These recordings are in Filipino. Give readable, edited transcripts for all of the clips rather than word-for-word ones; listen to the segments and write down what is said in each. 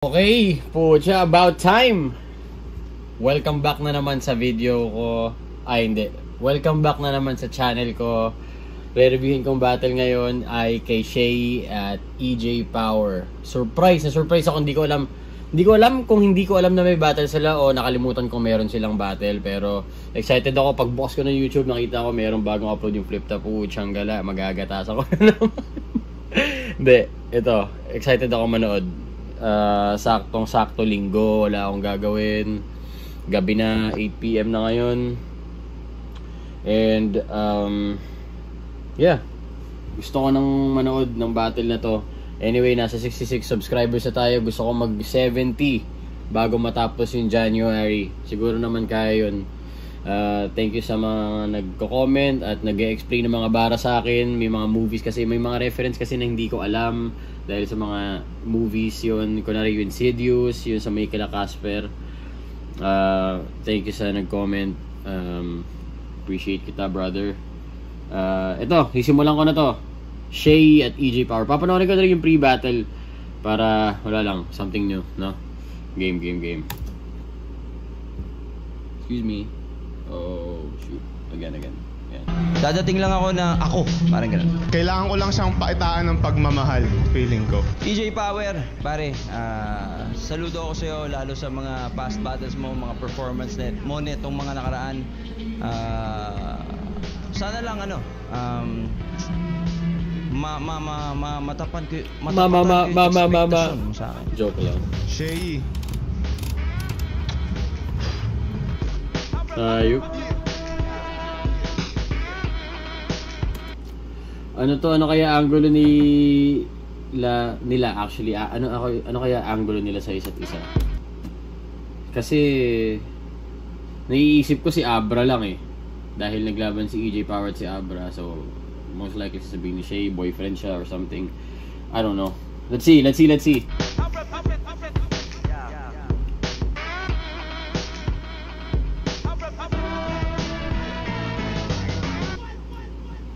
Okay, pucha, about time. Welcome back na naman sa video ko. Hindi. Welcome back na naman sa channel ko. Re-reviewin kong battle ngayon ay kay Shay at EJ Power. Surprise! Na-surprise ako. Hindi ko alam na may battle sila o nakalimutan kong meron silang battle. Pero excited ako. Pagbukas ko ng YouTube, nakita ko meron bagong upload yung Flip Top. Puchang gala. Magagatas ako na naman. Hindi. Ito. Excited ako manood. Saktong-sakto linggo, wala akong gagawin. Gabi na, 8 PM na ngayon. And yeah, gusto ko nang manood ng battle na to. Anyway, nasa 66 subscribers na tayo. Gusto ko mag 70 bago matapos yung January. Siguro naman kaya yun. Thank you sa mga nagko-comment at nag-explain ng mga bara sa akin. May mga movies kasi, may mga reference kasi na hindi ko alam dahil sa mga movies yun. Kunwari yung Insidious, yun sa may kila Casper. Thank you sa nag-comment. Appreciate kita, brother. Ito, sisimulan ko na to. Shay at EJ Power. Papanoorin ko na rin yung pre-battle para wala lang, something new, no? Game. Excuse me. Oh, shoot. Again. Yan. Dadating lang ako na ako. Parang ganun. Kailangan ko lang siyang pakitaan ng pagmamahal, feeling ko. EJ Power, pare, saludo ako sa'yo lalo sa mga past battles mo, mga performance mo netong mga nakaraan. Sana lang matapan ko mo sa akin. Joke lang. Shay. Ayup. Ano kaya angulo nila actually? Ano kaya angulo nila sa isa't isa? Kasi naiisip ko si Abra lang eh. Dahil naglaban si EJ Power at si Abra, so most likely sasabihin ni Shay boyfriend siya or something. I don't know. Let's see.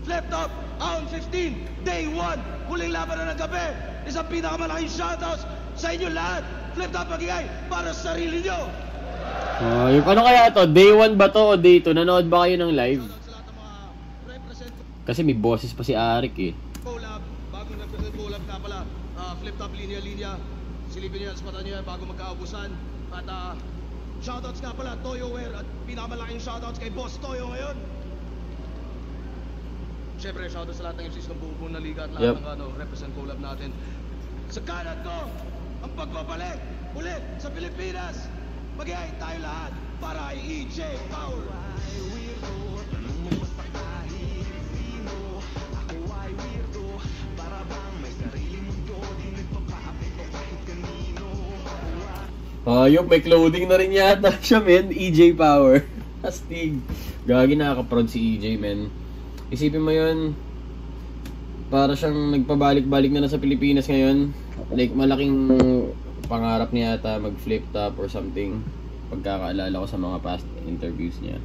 Flip Top, round 15, day 1, huling laban na ng gabi. Isang pinakamalaking shoutouts sa inyo lahat. Flip Top magigay para sa sarili nyo. Ano kaya to? Day 1 ba to o day 2? Nanood ba kayo ng live? Kasi may boses pa si Arik eh. Collab, bagong nag-present collab nga pala. Flip Top, linya-linya. Silipin nyo yan, spatan nyo yan bago magkaubusan. At shoutouts nga pala, Toyoware. At pinakamalaking shoutouts kay Boss Toyo ngayon. Siyempre, shoutout sa lahat ng MCs ng buong na liga at lahat ng represent collab natin. Sa kanan ko, ang pagbabalik ulit sa Pilipinas. Mag-iay tayo lahat para kay EJ Power. Yung may clothing na rin yata siya, men. EJ Power. Astig. Gagi, nakaka-proud si EJ, men. Isipin mo yun, para siyang nagpabalik-balik na sa Pilipinas ngayon. Like, malaking pangarap niya yata mag-flip top or something. Pagkakaalala ko sa mga past interviews niya.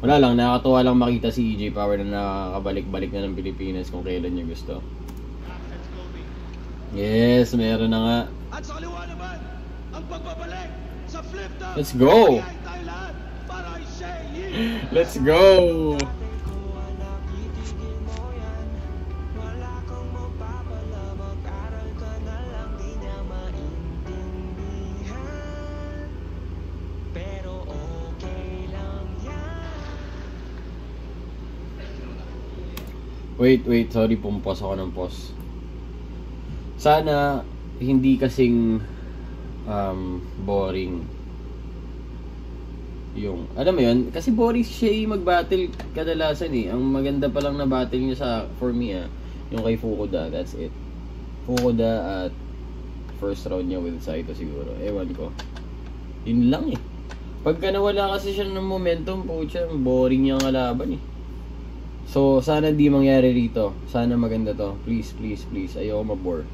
Wala lang, nakakatuwa lang makita si EJ Power na nakakabalik-balik na ng Pilipinas kung kailan niya gusto. Yes, meron na nga. At sa kaliwa naman, ang pagbabalik sa flip top. Let's go! Let's go! Wait, sorry, pumpos ako ng pause. Sana hindi kasing boring yung, alam mo yun, kasi boring siya mag-battle kadalasan eh. Ang maganda pa lang na battle niya for me yung kay Fukuda, that's it. Fukuda at first round niya with Saito siguro, ewan ko. Yun lang eh. Pagka nawala kasi siya ng momentum, pucha, boring niya ang laban eh. So, sana di mangyari rito. Sana maganda to. Please. Ayoko mabore.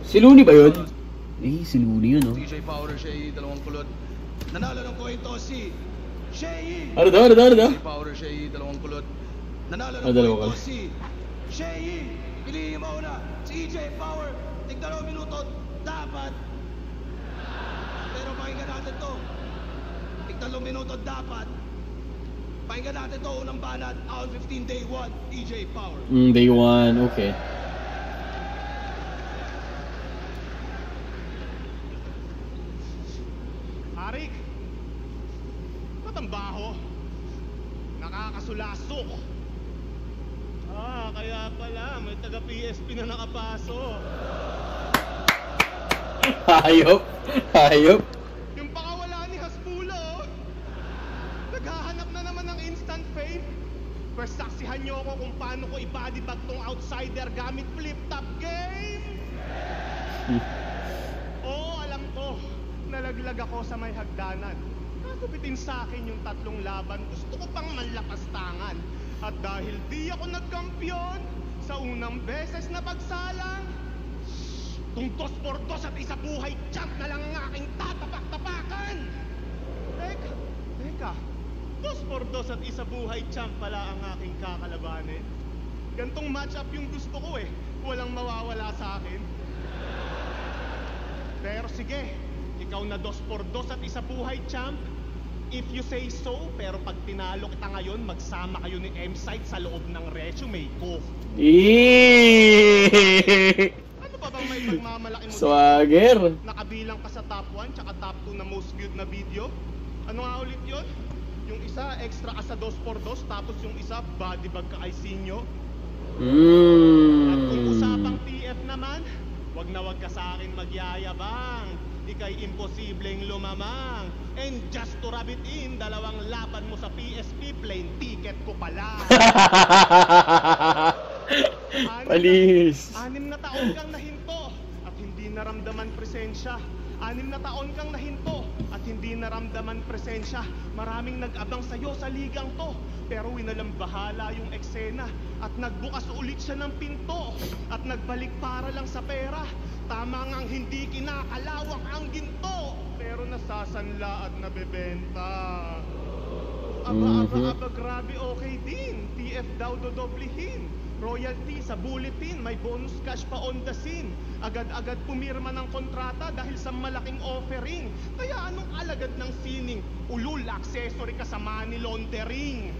Si Looney ba yun? Si Looney yun, no? EJ Power, Shay, dalawang kulot. Nanalo ng coin toss si Shay. Ano daw? EJ Power, Shay, dalawang kulot. Nanalo Ah, ng dalawa point ka. si Shea. Piliin mo una si EJ Power. Tig 2 minuto dapat. Pero pakinggan natin to. Tig 3 minuto dapat. Pakinggan natin to. Unang banat. Out 15 day 1. EJ Power. Day 1, okay. Arik, ba't ang baho? Nakakasulasok. Kaya pala, may taga PSP na nakapasok. Hayop. Hayop. Yung pakawala ni Hasbulo, naghahanap na naman ng instant fame. First, saksihan nyo ako kung paano ko i-body bag tong outsider gamit flip-top game. Oo, alam ko. Nalaglag ako sa may hagdanan. Nakupitin sa akin yung 3 laban. Gusto ko pang manlapastangan. At dahil di ako nagkampiyon sa unang beses na pagsalang, tung 2 por 2 at isa buhay champ na lang ang aking tatapak-tapakan. Teka, 2 por 2 at isa buhay champ pala ang aking kakalabanin. Gantong matchup yung gusto ko eh. Walang mawawala sa akin. Pero sige, ikaw na 2 por 2 at isa buhay champ. If you say so, pero pag tinalo kita ngayon, magsama kayo ni M-Site sa loob ng resume ko. Ano pa bang may pagmamalaki mo? Swagger. Nakabilang ka sa top 1 tsaka top 2 na most viewed na video. Ano nga ulit yun? Yung isa, extra ka sa 2 por 2, tapos yung isa, body bag ka kay Sinyo. At kung usapang TF naman, wag na wag ka sa akin magyayabang. Ika'y imposibleng lumamang. And just to rub it in, 2 laban mo sa PSP, plane ticket ko pala. Palis. 6 na taon kang nahinto at hindi naramdaman presensya. 6 na taon kang nahinto at hindi naramdaman presensya. Maraming nag-abang sa'yo sa ligang to, pero winalambahala yung eksena. At nagbukas ulit siya ng pinto at nagbalik para lang sa pera. Tama ngang hindi kinakalawak ang ginto, pero nasasanla at nabebenta. Aba, grabe, okay din. TF daw dodoblihin. Royalty sa bulletin, may bonus cash pa on the scene. Agad-agad pumirma ng kontrata dahil sa malaking offering. Kaya anong alagad ng sining? Ulul, accessory ka sa money laundering.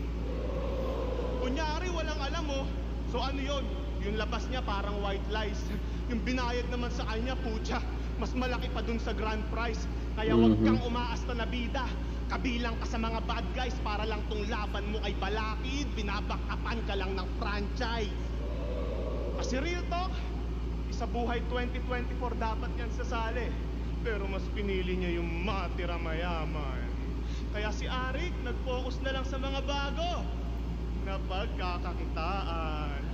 Kunyari, walang alam mo. So ano yun? Yung labas niya parang white lies. Yung binayad naman sa kanya, putya, mas malaki pa dun sa grand prize. Kaya wag kang umaasta na bida. Kabilang ka sa mga bad guys para lang tong laban mo ay balakid. Binabakapan ka lang ng franchise. Kasi real talk, isa buhay 2024 dapat yan sasali. Pero mas pinili niya yung matira mayaman. Kaya si Arik nag-focus na lang sa mga bago na pagkakakitaan.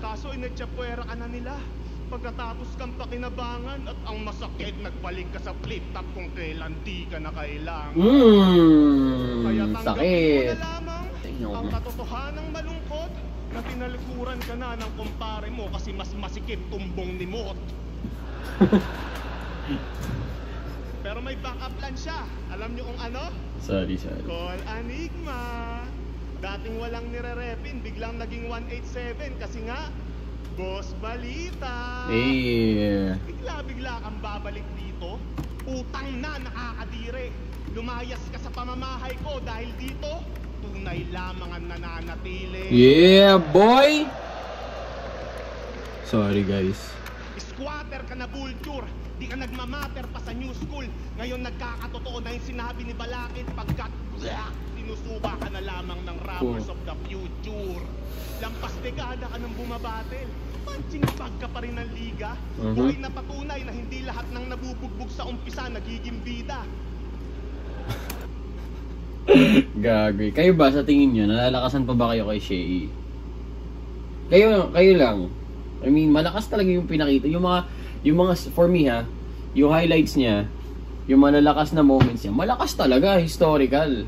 Kaso inatsapuera ka na nila. Pagkatapos kang pakinabangan at ang masakit, nagbalik ka sa flip-top kung kailan di ka na kailangan. Kaya tanggapin mo na lamang ang katotohanang malungkot na tinalikuran ka na ng kumpare mo kasi mas masikip tumbong ni Mot. Pero may backup plan siya. Alam niyo kung ano? Sorry. Call Enigma. Dating walang nire-repin, biglang naging 187 kasi nga, Boss Balita. Bigla-bigla kang babalik dito. Utang na nakakadire. Lumayas ka sa pamamahay ko dahil dito, tunay lamang ang nananatili. Yeah, boy! Sorry, guys. Squatter ka na, vulture. Di ka nagmamatter pa sa new school. Ngayon nagkakatotoo na yung sinabi ni Balakid pagkat sinusuba ka na lamang ng rappers of the future. Lampas dekada ka nang bumabatel. Punching bag ka pa rin ng liga. Buhay na patunay na hindi lahat ng nabubugbog sa umpisa nagiging bida. Gagawin. Kayo ba sa tingin nyo, nalalakasan pa ba kayo kay Shea? Kayo lang. I mean, malakas talaga yung pinakita. Yung mga for me ha, yung highlights niya, yung malalakas na moments niya, malakas talaga, historical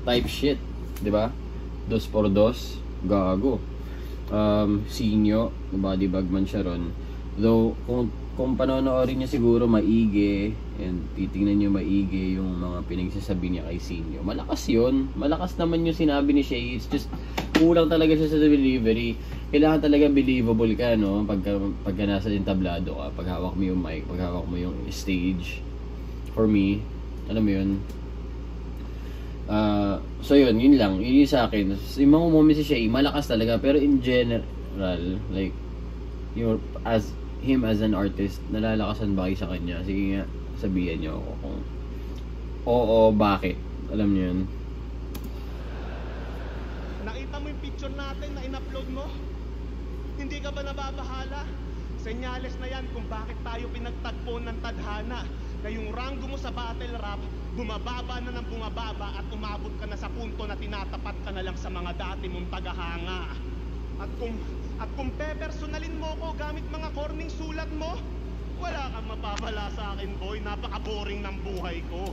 type shit, 'di ba? 2 por 2, gago. Sinyo, body bag man siya ron. Though kung panonoorin niyo siguro maigi and titingnan niyo maigi yung mga pinagsasabi niya kay Sinyo, malakas yun. Malakas naman yung sinabi ni Shay. It's just kulang talaga siya sa delivery. Kailangan talaga believable ka, no? Pagka nasa entablado ka, pag hawak mo yung mic, pag hawak mo yung stage. For me, alam mo yun. So yun lang. Yun yung sa akin. Yung mga moments si Shay, malakas talaga. Pero in general, like, as an artist, nalalakasan ba kayo sa kanya? Sige nga, sabihan niyo ako kung oo, bakit. Alam niyo yun. Nakita mo yung picture natin na in-upload mo? Hindi ka ba nababahala? Senyales na yan kung bakit tayo pinagtagpo ng tadhana. Na yung rango mo sa battle rap, bumababa na ng bumababa at umabot ka na sa punto na tinatapat ka na lang sa mga dati mong tagahanga. At kung pepersonalin mo ko gamit mga corning sulat mo, wala kang mapapala sa akin, boy. Napaka-boring ng buhay ko.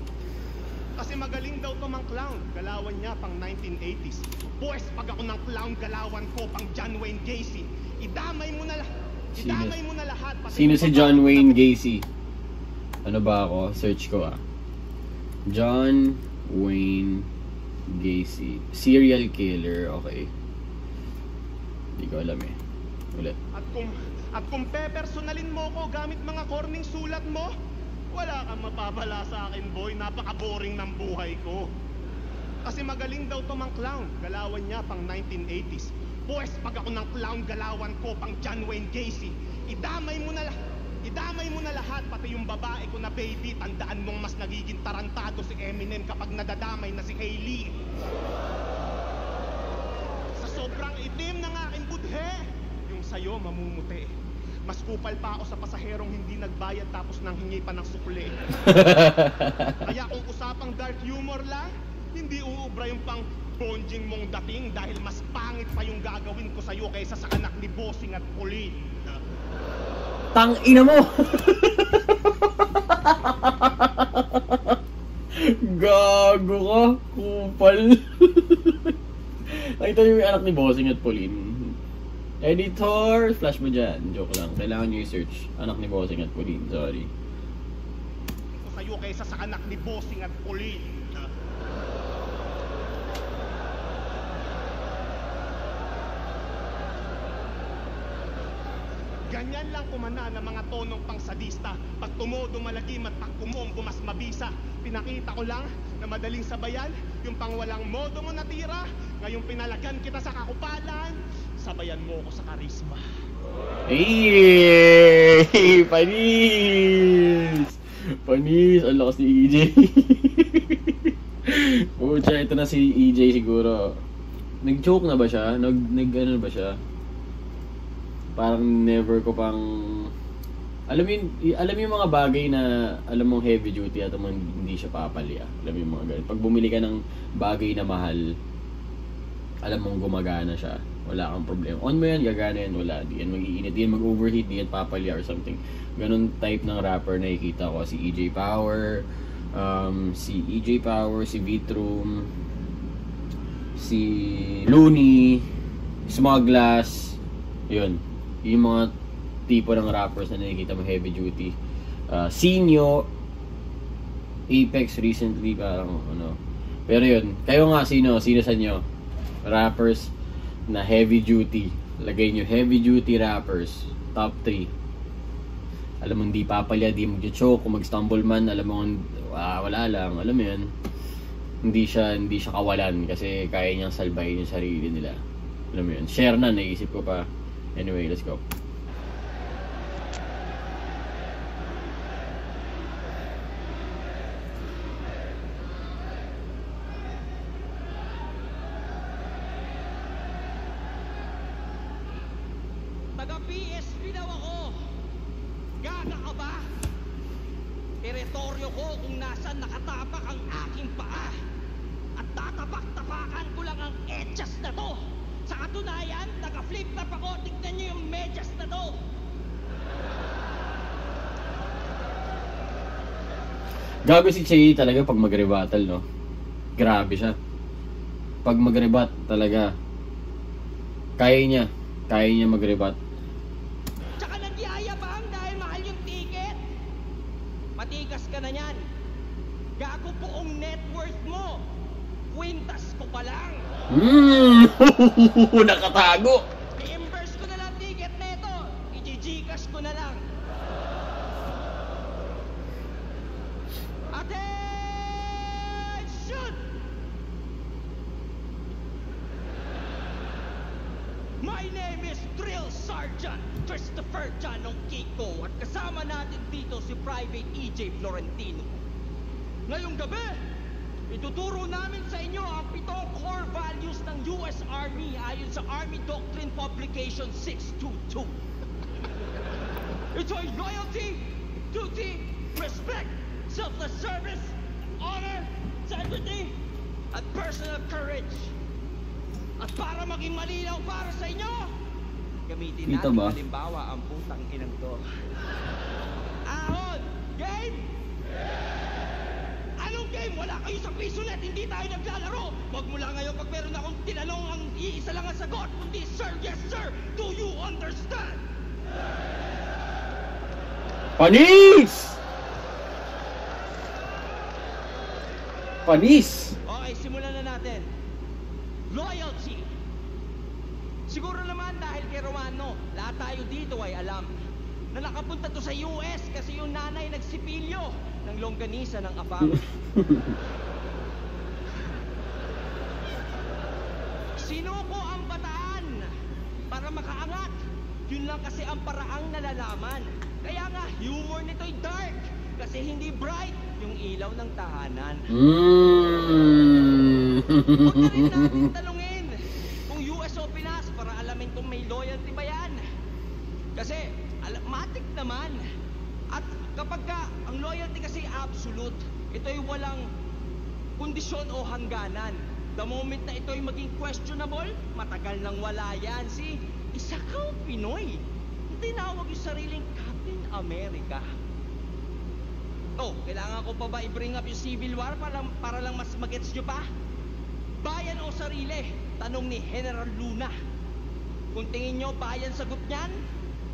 Kasi magaling daw to mang clown. Galawan niya pang 1980s. Boys, pag ako ng clown, galawan ko pang John Wayne Gacy. Idamay mo na lahat. Sino si John Wayne Gacy? Ano ba ako? Search ko John Wayne Gacy. Serial killer, okay. Hindi ko alam Ulit. At kung pepersonalin mo ko gamit mga corning sulat mo, wala kang mapapala sa akin, boy. Napaka-boring ng buhay ko. Kasi magaling daw to mang clown. Galawan niya pang 1980s. Boys, pag ako ng clown, galawan ko pang John Wayne Gacy. Idamay mo na lahat, pati yung babae ko na baby. Tandaan mong mas nagiging tarantado si Eminem kapag nadadamay na si Hailey. Sa sobrang itim ng aking budhe, yung sa'yo mamumuti. Mas kupal pa ako sa pasaherong hindi nagbayad tapos nang hingi pa ng sukli. Kaya kung usapang dark humor lang, hindi uubra yung pang bonjing mong dating dahil mas pangit pa yung gagawin ko sa'yo kaysa sa anak ni Bossing at Pauline. Tang ina mo! Gago ka, kupal. Nakita niyo yung anak ni Bossing at Pauline. Editor, flash mo dyan. Joke lang. Kailangan nyo i-search. Anak ni Bossing at Pauline. Sorry. Ito sa'yo kaysa sa anak ni Bossing at Pauline. Ganyan lang kumana ng mga tonong pang sadista. Pag tumodo malagim at pag kumombo mas mabisa. Pinakita ko lang na madaling sabayan yung pang walang modo mo natira. Ngayong pinalagan kita sa kakupalan, sabayan mo ko sa karisma. Hey! Panis! Panis! Ang lakas ni EJ. Pucha, ito na si EJ siguro. Nag-joke na ba siya? Nag-ano ba siya? Parang never ko pang... Alam mo yung mga bagay na alam mong heavy duty at hindi siya papalya. Alam mo yung mga ganun. Pag bumili ka ng bagay na mahal, alam mong gumagana siya. Wala kang problema. On mo yan, gagana yan, wala. Di yan mag-iinit, di yan mag-overheat, di yan papalya or something. Ganun type ng rapper na nakikita ko. Si EJ Power, si Vitrum, si Looney, Smuglass, yun. Yung mga tipo ng rappers na nakikita mo heavy duty. Sinyo, Apex recently, parang ano. Pero yun, kayo nga, sino sa inyo? Rappers na heavy duty. Lagay nyo heavy duty rappers. Top 3. Alam mo, hindi papalya, di mag-choke, kung mag-stumble man, alam mo, wala lang. Alam mo yun, hindi siya kawalan kasi kaya niyang salbahin yung sarili nila. Alam mo yun, share na, naisip ko pa. Anyway, let's go. Taga-PSP daw ako. Gaga ka ba? Teritoryo ko kung nasaan nakatapak ang aking paa. At tatapak-tapakan ko lang ang etchas na to. Sa katunayan, naka-flip top ako. Tignan nyo yung medyas na to. Gago si Che talaga pag mag-rebuttal, no? Grabe siya. Pag mag-rebat talaga, kaya niya mag-rebat. Tsaka nagyayabang dahil mahal yung Batangas ka na yan. Gago, buong net worth mo. Kwintas ko pa lang. Nakatago. I-immerse ko na lang ticket neto. I-Gcash ko na lang. Attention! My name is Drill Sergeant Christopher Janong Kiko at kasama natin dito si Private EJ Florentino. Ngayong gabi, ituturo namin sa inyo ang 7 core values ng US Army ayon sa Army Doctrine Publication 622. Ito ay loyalty, duty, respect, selfless service, honor, integrity, at personal courage. At para maging malinaw para sa inyo, gamitin Kita natin ba? halimbawa ang putang inang to. Ahon! Game? Anong game? Wala kayo sa PisoNet, hindi tayo naglalaro. Wag mo lang ngayon pag meron akong tinanong ang iisa lang ang sagot, kundi sir, yes sir, do you understand? Panis! Panis! Okay, simulan na natin. Loyalty. Siguro naman dahil kay Romano, lahat tayo dito ay alam na nakapunta to sa US kasi yung nanay nagsipilyo ng longganisa ng abang. Sinuko ang bataan para makaangat. Yun lang kasi ang paraang nalalaman. Kaya nga, humor nito'y dark kasi hindi bright yung ilaw ng tahanan. Huwag na rin natin tanungin kung US o Pinas para alamin kung may loyalty ba yan. Kasi, matik naman. At kapag ka, ang loyalty kasi absolute, ito'y walang kondisyon o hangganan. The moment na ito'y maging questionable, matagal nang wala yan. Isa kang Pinoy. Tinawag yung sariling Captain America. Oh, kailangan ko pa ba i-bring up yung Civil War para lang mas magets nyo pa? Bayan o sarili? Tanong ni General Luna. Kung tingin nyo bayan sagot niyan,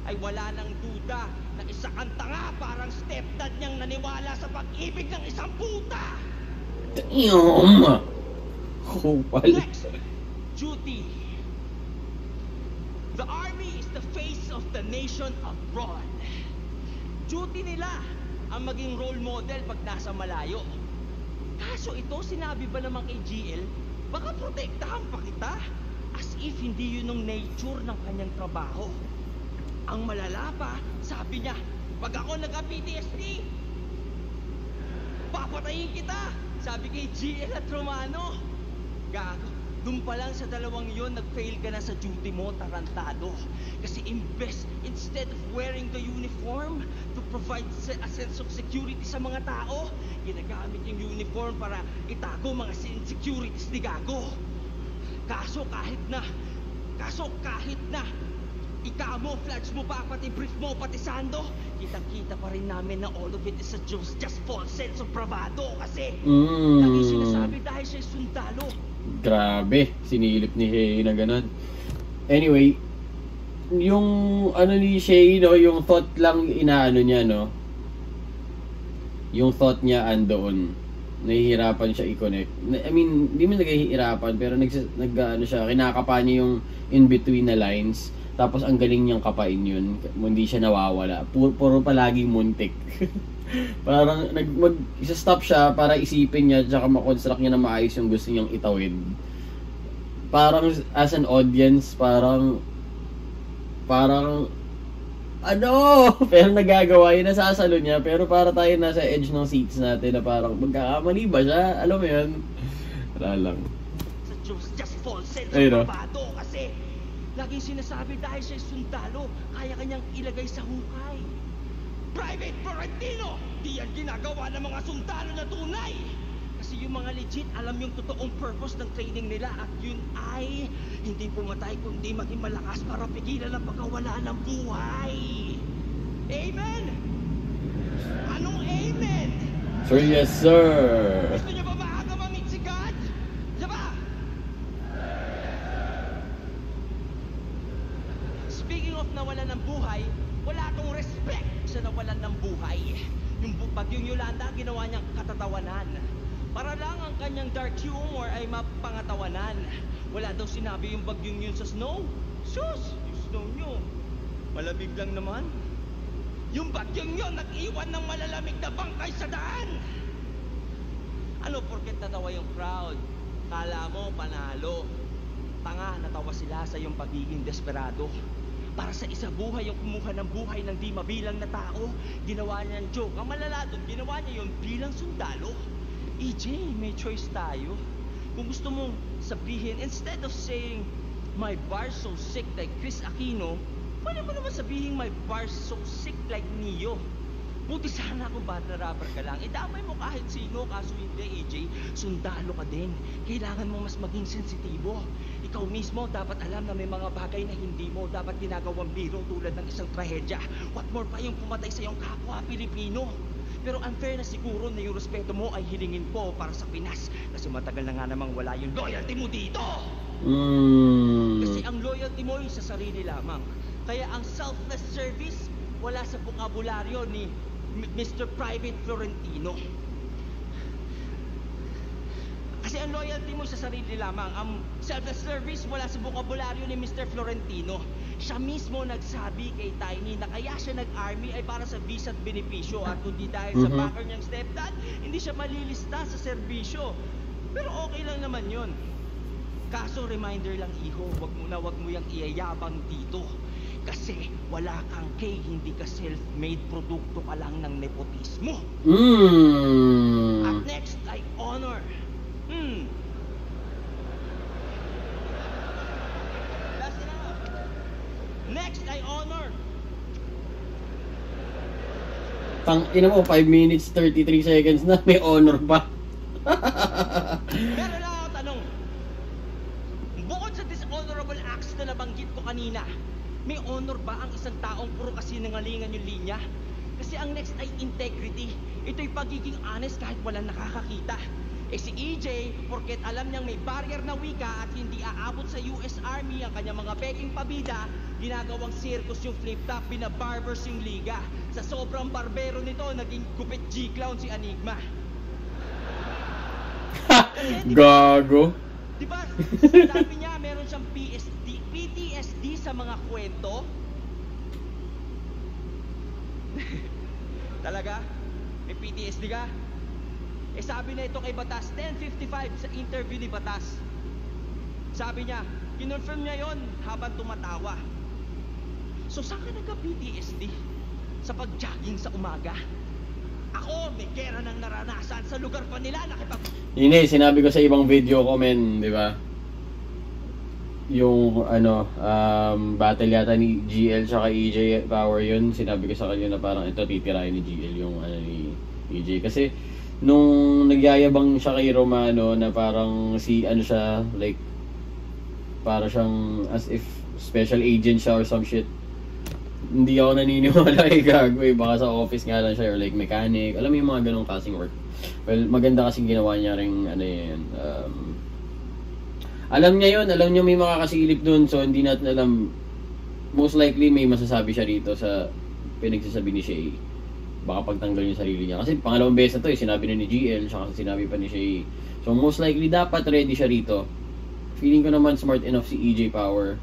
ay wala nang duda na isa kang tanga parang stepdad niyang naniwala sa pag-ibig ng isang puta. Damn! Kupal. Next, duty. The army is the face of the nation abroad. Duty nila ang maging role model pag nasa malayo. Kaso ito, sinabi ba naman kay GL, baka protektahan pa kita? As if hindi yun ang nature ng kanyang trabaho. Ang malala pa, sabi niya, pag ako nagka-PTSD, papatayin kita, sabi kay GL at Romano. Gago, dun pa lang sa dalawang yon, nag-fail ka na sa duty mo, tarantado. Kasi instead of wearing the uniform to provide a sense of security sa mga tao, ginagamit yung uniform para itago mga insecurities ni Gago. Kaso kahit na i-camouflage mo pa, pati brief mo, pati sando, kitang-kita pa rin namin na all of it is a just false sense of bravado kasi lagi sinasabi dahil siya sundalo. Grabe, sinilip ni Shay na ganun. Anyway, yung ano ni Shay, no, yung thought lang inaano niya, no? Yung thought niya andoon. Nahihirapan siya i-connect. I mean, hindi mo naghihirapan, pero ano siya, kinakapa niya yung in between na lines. Tapos ang galing niyang kapain yun. Hindi siya nawawala. Puro palaging muntik. Parang isa-stop siya para isipin niya tsaka makonstruct niya na maayos yung gusto niyang itawid. Parang as an audience, parang ano, pero nagagawa yun, nasasalo niya, pero para tayo nasa edge ng seats natin na parang magkakamali ba siya? Alam mo yun? Wala lang. Sa just false sense Ayun, of bravado kasi laging sinasabi dahil siya sundalo, kaya kanyang ilagay sa hukay. Private Florentino, di yan ginagawa ng mga sundalo na tunay. Kasi yung mga legit, alam yung totoong purpose ng training nila at yun ay hindi pumatay kundi maging malakas para pigilan ang pagkawala ng buhay. Amen? Anong amen? Sir, yes sir. Gusto niyo ba maaga ma-meet si God? Diba? Speaking of nawalan ng buhay, wala akong respect sa nawalan ng buhay. Yung bagyong Yolanda, ginawa niyang katatawanan. Para lang ang kanyang dark humor ay mapangatawanan. Wala daw sinabi yung bagyong yun sa snow. Sus, yung snow nyo, malamig lang naman. Yung bagyong yun, nag-iwan ng malalamig na bangkay sa daan. Ano porket natawa yung crowd? Kala mo panalo. Tanga, natawa sila sa iyong pagiging desperado. Para sa isa buhay yung kumuha ng buhay ng di mabilang na tao. Ginawa niya ang joke. Ang malala doon, ginawa niya yun bilang sundalo. EJ, may choice tayo. Kung gusto mong sabihin, instead of saying, my bar so sick like Chris Aquino, pwede mo naman sabihin, my bar so sick like Neo. Buti sana kung battle rapper ka lang. Idamay mo kahit sino, kaso hindi, EJ. Sundalo ka din. Kailangan mo mas maging sensitibo. Ikaw mismo dapat alam na may mga bagay na hindi mo dapat ginagawang biro tulad ng isang trahedya. What more pa yung pumatay sa iyong kapwa Pilipino? Pero unfair na siguro na yung respeto mo ay hilingin ko para sa Pinas. Kasi matagal na nga namang wala yung loyalty mo dito. Kasi ang loyalty mo ay sa sarili lamang. Kaya ang selfless service wala sa bokabularyo ni Mr. Private Florentino. Kasi ang loyalty mo sa sarili lamang. Ang selfless service wala sa bokabularyo ni Mr. Florentino. Siya mismo nagsabi kay Tiny na kaya siya nag-army ay para sa visa at benepisyo. At kundi dahil sa backer niyang stepdad, hindi siya malilista sa serbisyo. Pero okay lang naman yun. Kaso reminder lang, iho, wag mo yung iyayabang dito. Kasi wala kang K, hindi ka self-made, produkto ka lang ng nepotismo. At next ay honor. Last na. Next ay honor. Ina mo, 5 minutes 33 seconds na, may honor pa. Pero lang ako tanong, bukod sa dishonorable acts na nabanggit ko kanina, may honor ba ang isang taong puro kasinungalingan yung linya? Kasi ang next ay integrity. Ito'y pagiging honest kahit walang nakakakita. Eh si EJ, porket alam niyang may barrier na wika at hindi aabot sa US Army ang kanyang mga peking pabida, ginagawang circus yung flip-top, binabarbers yung liga. Sa sobrang barbero nito, naging gupit G-clown si Enigma. Gago. Diba, sabi niya meron siyang PTSD sa mga kwento? Talaga? May PTSD ka? Eh sabi na ito kay Batas, 10:55 sa interview ni Batas. Sabi niya, kinonfirm niya yon habang tumatawa. So saan ka nagka-PTSD? Sa pag-jogging sa umaga? Ako, may gera nang naranasan sa lugar pa nila Yun eh, sinabi ko sa ibang video ko, men, di ba? Yung, battle yata ni GL tsaka EJ Power yun, sinabi ko sa kanya na parang ito titirahin ni GL yung, ni EJ. Kasi, nung nagyayabang siya kay Romano na parang siya, like, para siyang as if special agent siya or some shit. Hindi ako naniniwala kay gago eh. Baka sa office nga lang siya or like mechanic. Alam mo yung mga ganong klaseng work. Well, maganda kasing ginawa niya rin alam niya yun. Alam niya may makakasilip dun. So hindi natin alam. Most likely may masasabi siya dito sa pinagsasabi ni Shay. Baka pagtanggal yung sarili niya. Kasi pangalawang beses na to eh. Sinabi na ni GL. Saka sinabi pa ni Shay. So most likely dapat ready siya rito. Feeling ko naman smart enough si EJ Power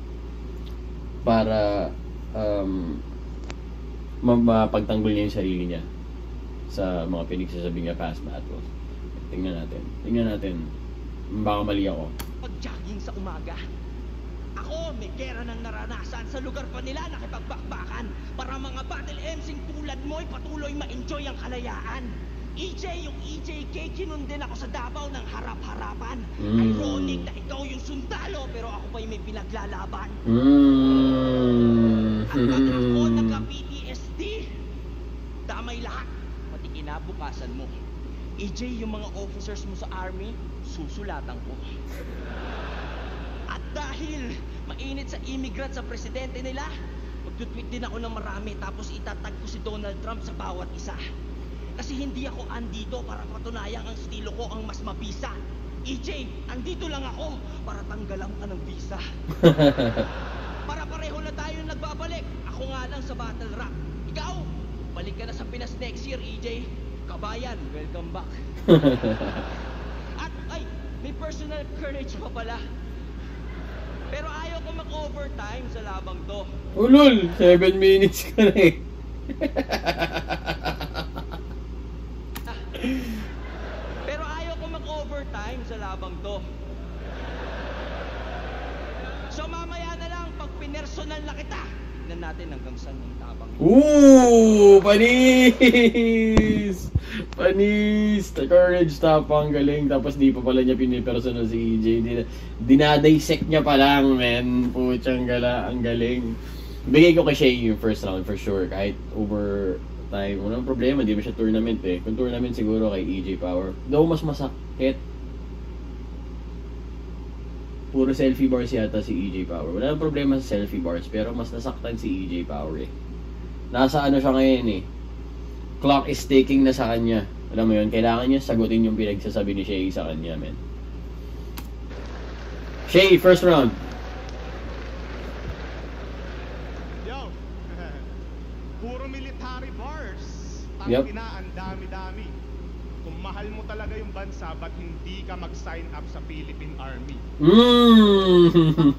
para mapagtanggol niya yung sarili niya sa mga pinagsasabi niya past battles. Tingnan natin. Baka mali ako. Pag-jogging sa umaga. Ako, may gera nang naranasan sa lugar pa nila nakipagbakbakan para mga battle MCing tulad mo ay patuloy ma-enjoy ang kalayaan. EJ, yung EJK, kinundin ako sa Davao ng harap-harapan. Ironic na ikaw yung sundalo, pero ako pa yung may pinaglalaban. At pag ako nagka-PTSD, damay lahat, pati kinabukasan mo. EJ, yung mga officers mo sa army, susulatan ko. At dahil mainit sa immigrant sa presidente nila, magtutweet din ako ng marami tapos itatag ko si Donald Trump sa bawat isa. Kasi hindi ako andito para patunayang ang estilo ko ang mas mabisa. EJ, andito lang ako para tanggalan ka ng visa. Para pareho na tayo nagbabalik. Ako nga lang sa battle rap. Ikaw, balik ka na sa Pinas next year, EJ. Kabayan, welcome back. At ay, may personal courage pa pala. Pero ayaw ko mag-overtime sa labang to. Ulol, 7 minutes ka na eh. Pero ayaw ko mag-overtime sa labang to. So mamaya na lang, pag pinersonal na kita, tignan natin hanggang saan yung tabang. Ooh! Panis! Panis! Courage, tapang, galing. Tapos di pa pala niya pinipersonal si EJ. Dinadissect niya pa lang, men. Putsang gala, ang galing. Bigay ko kay Shay yung first round for sure. Kahit over time, walang problema. Di ba siya tournament eh. Kung tournament siguro kay EJ Power. Though mas masakit. Puro selfie bars yata si EJ Power. Wala nang problema sa selfie bars, pero mas nasaktan si EJ Power eh. Nasa ano siya ngayon eh. Clock is ticking na sa kanya. Alam mo yun, kailangan niya sagutin yung pinagsasabi ni Shay sa kanya, men. Shay, first round. Yo, puro military bars. Yup. Tangina, ang dami-dami. Kung mahal mo talaga yung bansa, ba't hindi ka mag-sign up sa Philippine Army?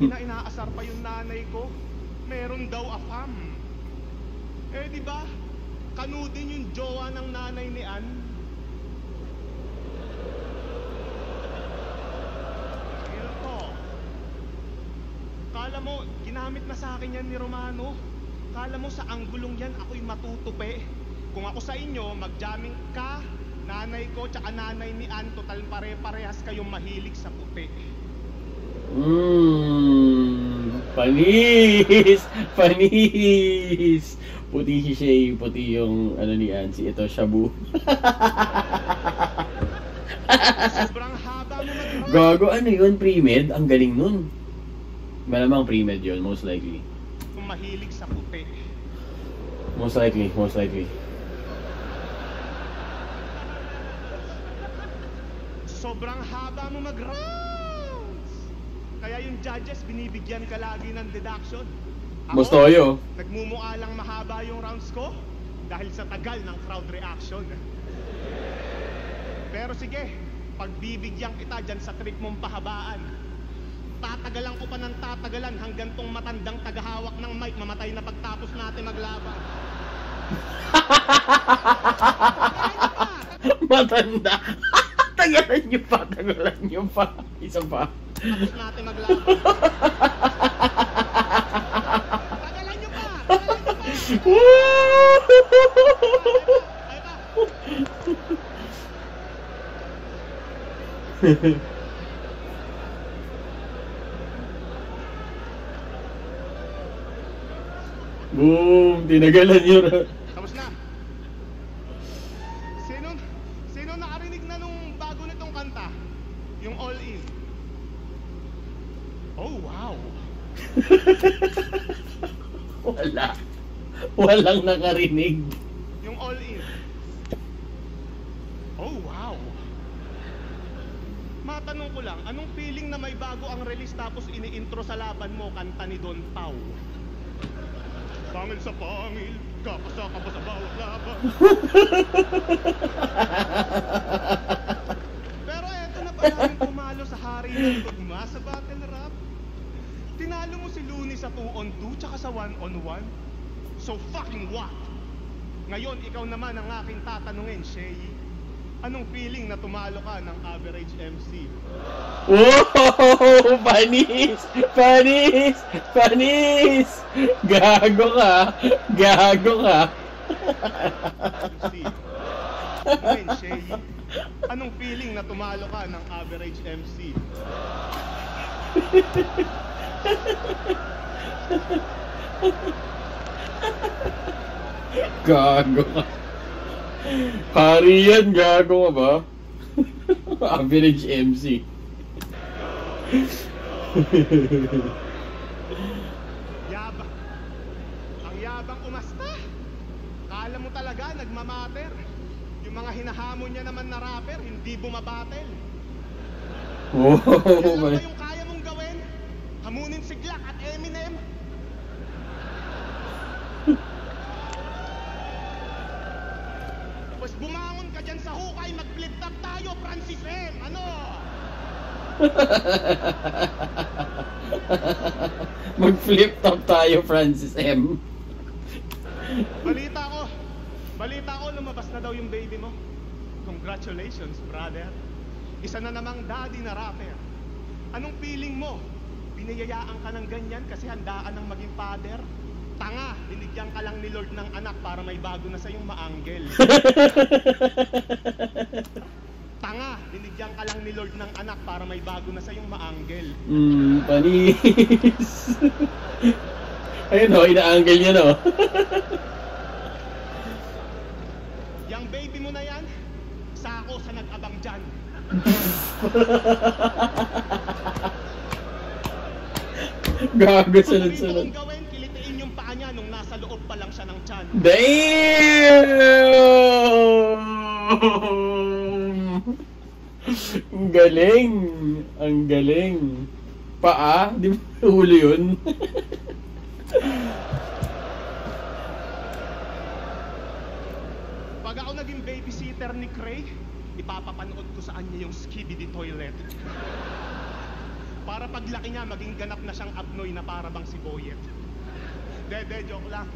Inaasar pa yung nanay ko. Meron daw afam. Eh, di ba? Kanudin yung jowa ng nanay ni Ann. Ito. Kala mo, ginamit na sa akin yan ni Romano. Kala mo sa anggulong yan, ako'y matutupi. Kung ako sa inyo, mag-jamming ka, nanay ko, tsaka nanay ni Ann, total pare-parehas kayong mahilig sa puti. Panis! Panis! Puti si Shay, puti yung ano ni Ann, si ito, Shabu. Sobrang haba mo mag-rap. Gago, ano yun? Pre-med? Ang galing nun. Malamang pre-med yun, most likely. Kung mahilig sa puti. Most likely, most likely. Sobrang haba mo mag-rounds. Kaya yung judges, binibigyan ka lagi ng deduction. Mostoyo. Nagmumukha lang mahaba yung rounds ko dahil sa tagal ng crowd reaction. Pero sige, pagbibigyan kita dyan sa trip mong pahabaan. Tatagalan ko pa ng tatagalan hanggang tong matandang tagahawak ng mic mamatay na pagtapos natin maglaban. Matanda. Tagalan nyo pa, tagalan nyo pa. Isa pa. Tapos natin maglaban. Tagalan nyo pa! Tagalan nyo pa! Ay pa! Boom! Tinagalan nyo. Tapos na. Sino nakarinig na nung bago nitong kanta? Yung All In. Oh, wow. Wala. Walang nakarinig. Yung All In. Oh, wow. Matanong ko lang, anong feeling na may bago ang release tapos ini-intro sa laban mo kanta ni Don Pau? Pangil sa pangil, kapasa sa bawat laban. Pero eto na pala yung pumalo sa hari ng tugma sa battle rap. Tinalo mo si Looney sa 2-on-2 tsaka sa 1-on-1. So fucking what? Ngayon, ikaw naman ang aking tatanungin, Shay. Anong feeling na tumalo ka ng average MC? Oh! Panis! Panis! Panis! Gago ka! Gago ka! MC. Ngayon, Shay. Anong feeling na tumalo ka ng average MC? Gago ka! Hari yan, gago ka ba? Average MC. Yabang. Ang yabang umasta. Kala mo talaga nagmamatter. Yung mga hinahamon niya naman na rapper, hindi bumabattle. Oh, Yan lang my. ba yung kaya mong gawin? Hamunin si Glock at Eminem? Mag-flip top tayo, Francis M. Balita ko, lumabas na daw yung baby mo. Congratulations, brother. Isa na namang daddy na rapper. Anong feeling mo? Biniyayaan ka ng ganyan kasi handaan ng maging father? Tanga, binigyan ka lang ni Lord ng anak para may bago na sa'yong maanggel. Tanga, binigyan ka lang ni Lord ng anak para may bago na sa'yong maanggel. Panis. Ayun o, inaanggel niya no. Yang baby mo na yan, sako sa nag-abang dyan. Gago, Ang sunod-sunod. gawin, kilitiin yung paa niya nung nasa loob pa lang siya ng tiyan. Damn! Ang galing. Ang galing. Paa? Di ba huli yun? Pag ako naging babysitter ni Cray, ipapapanood ko sa kanya yung Skibidi Toilet. Para paglaki niya, maging ganap na siyang abnoy na para bang si Boyet. Dede, joke lang.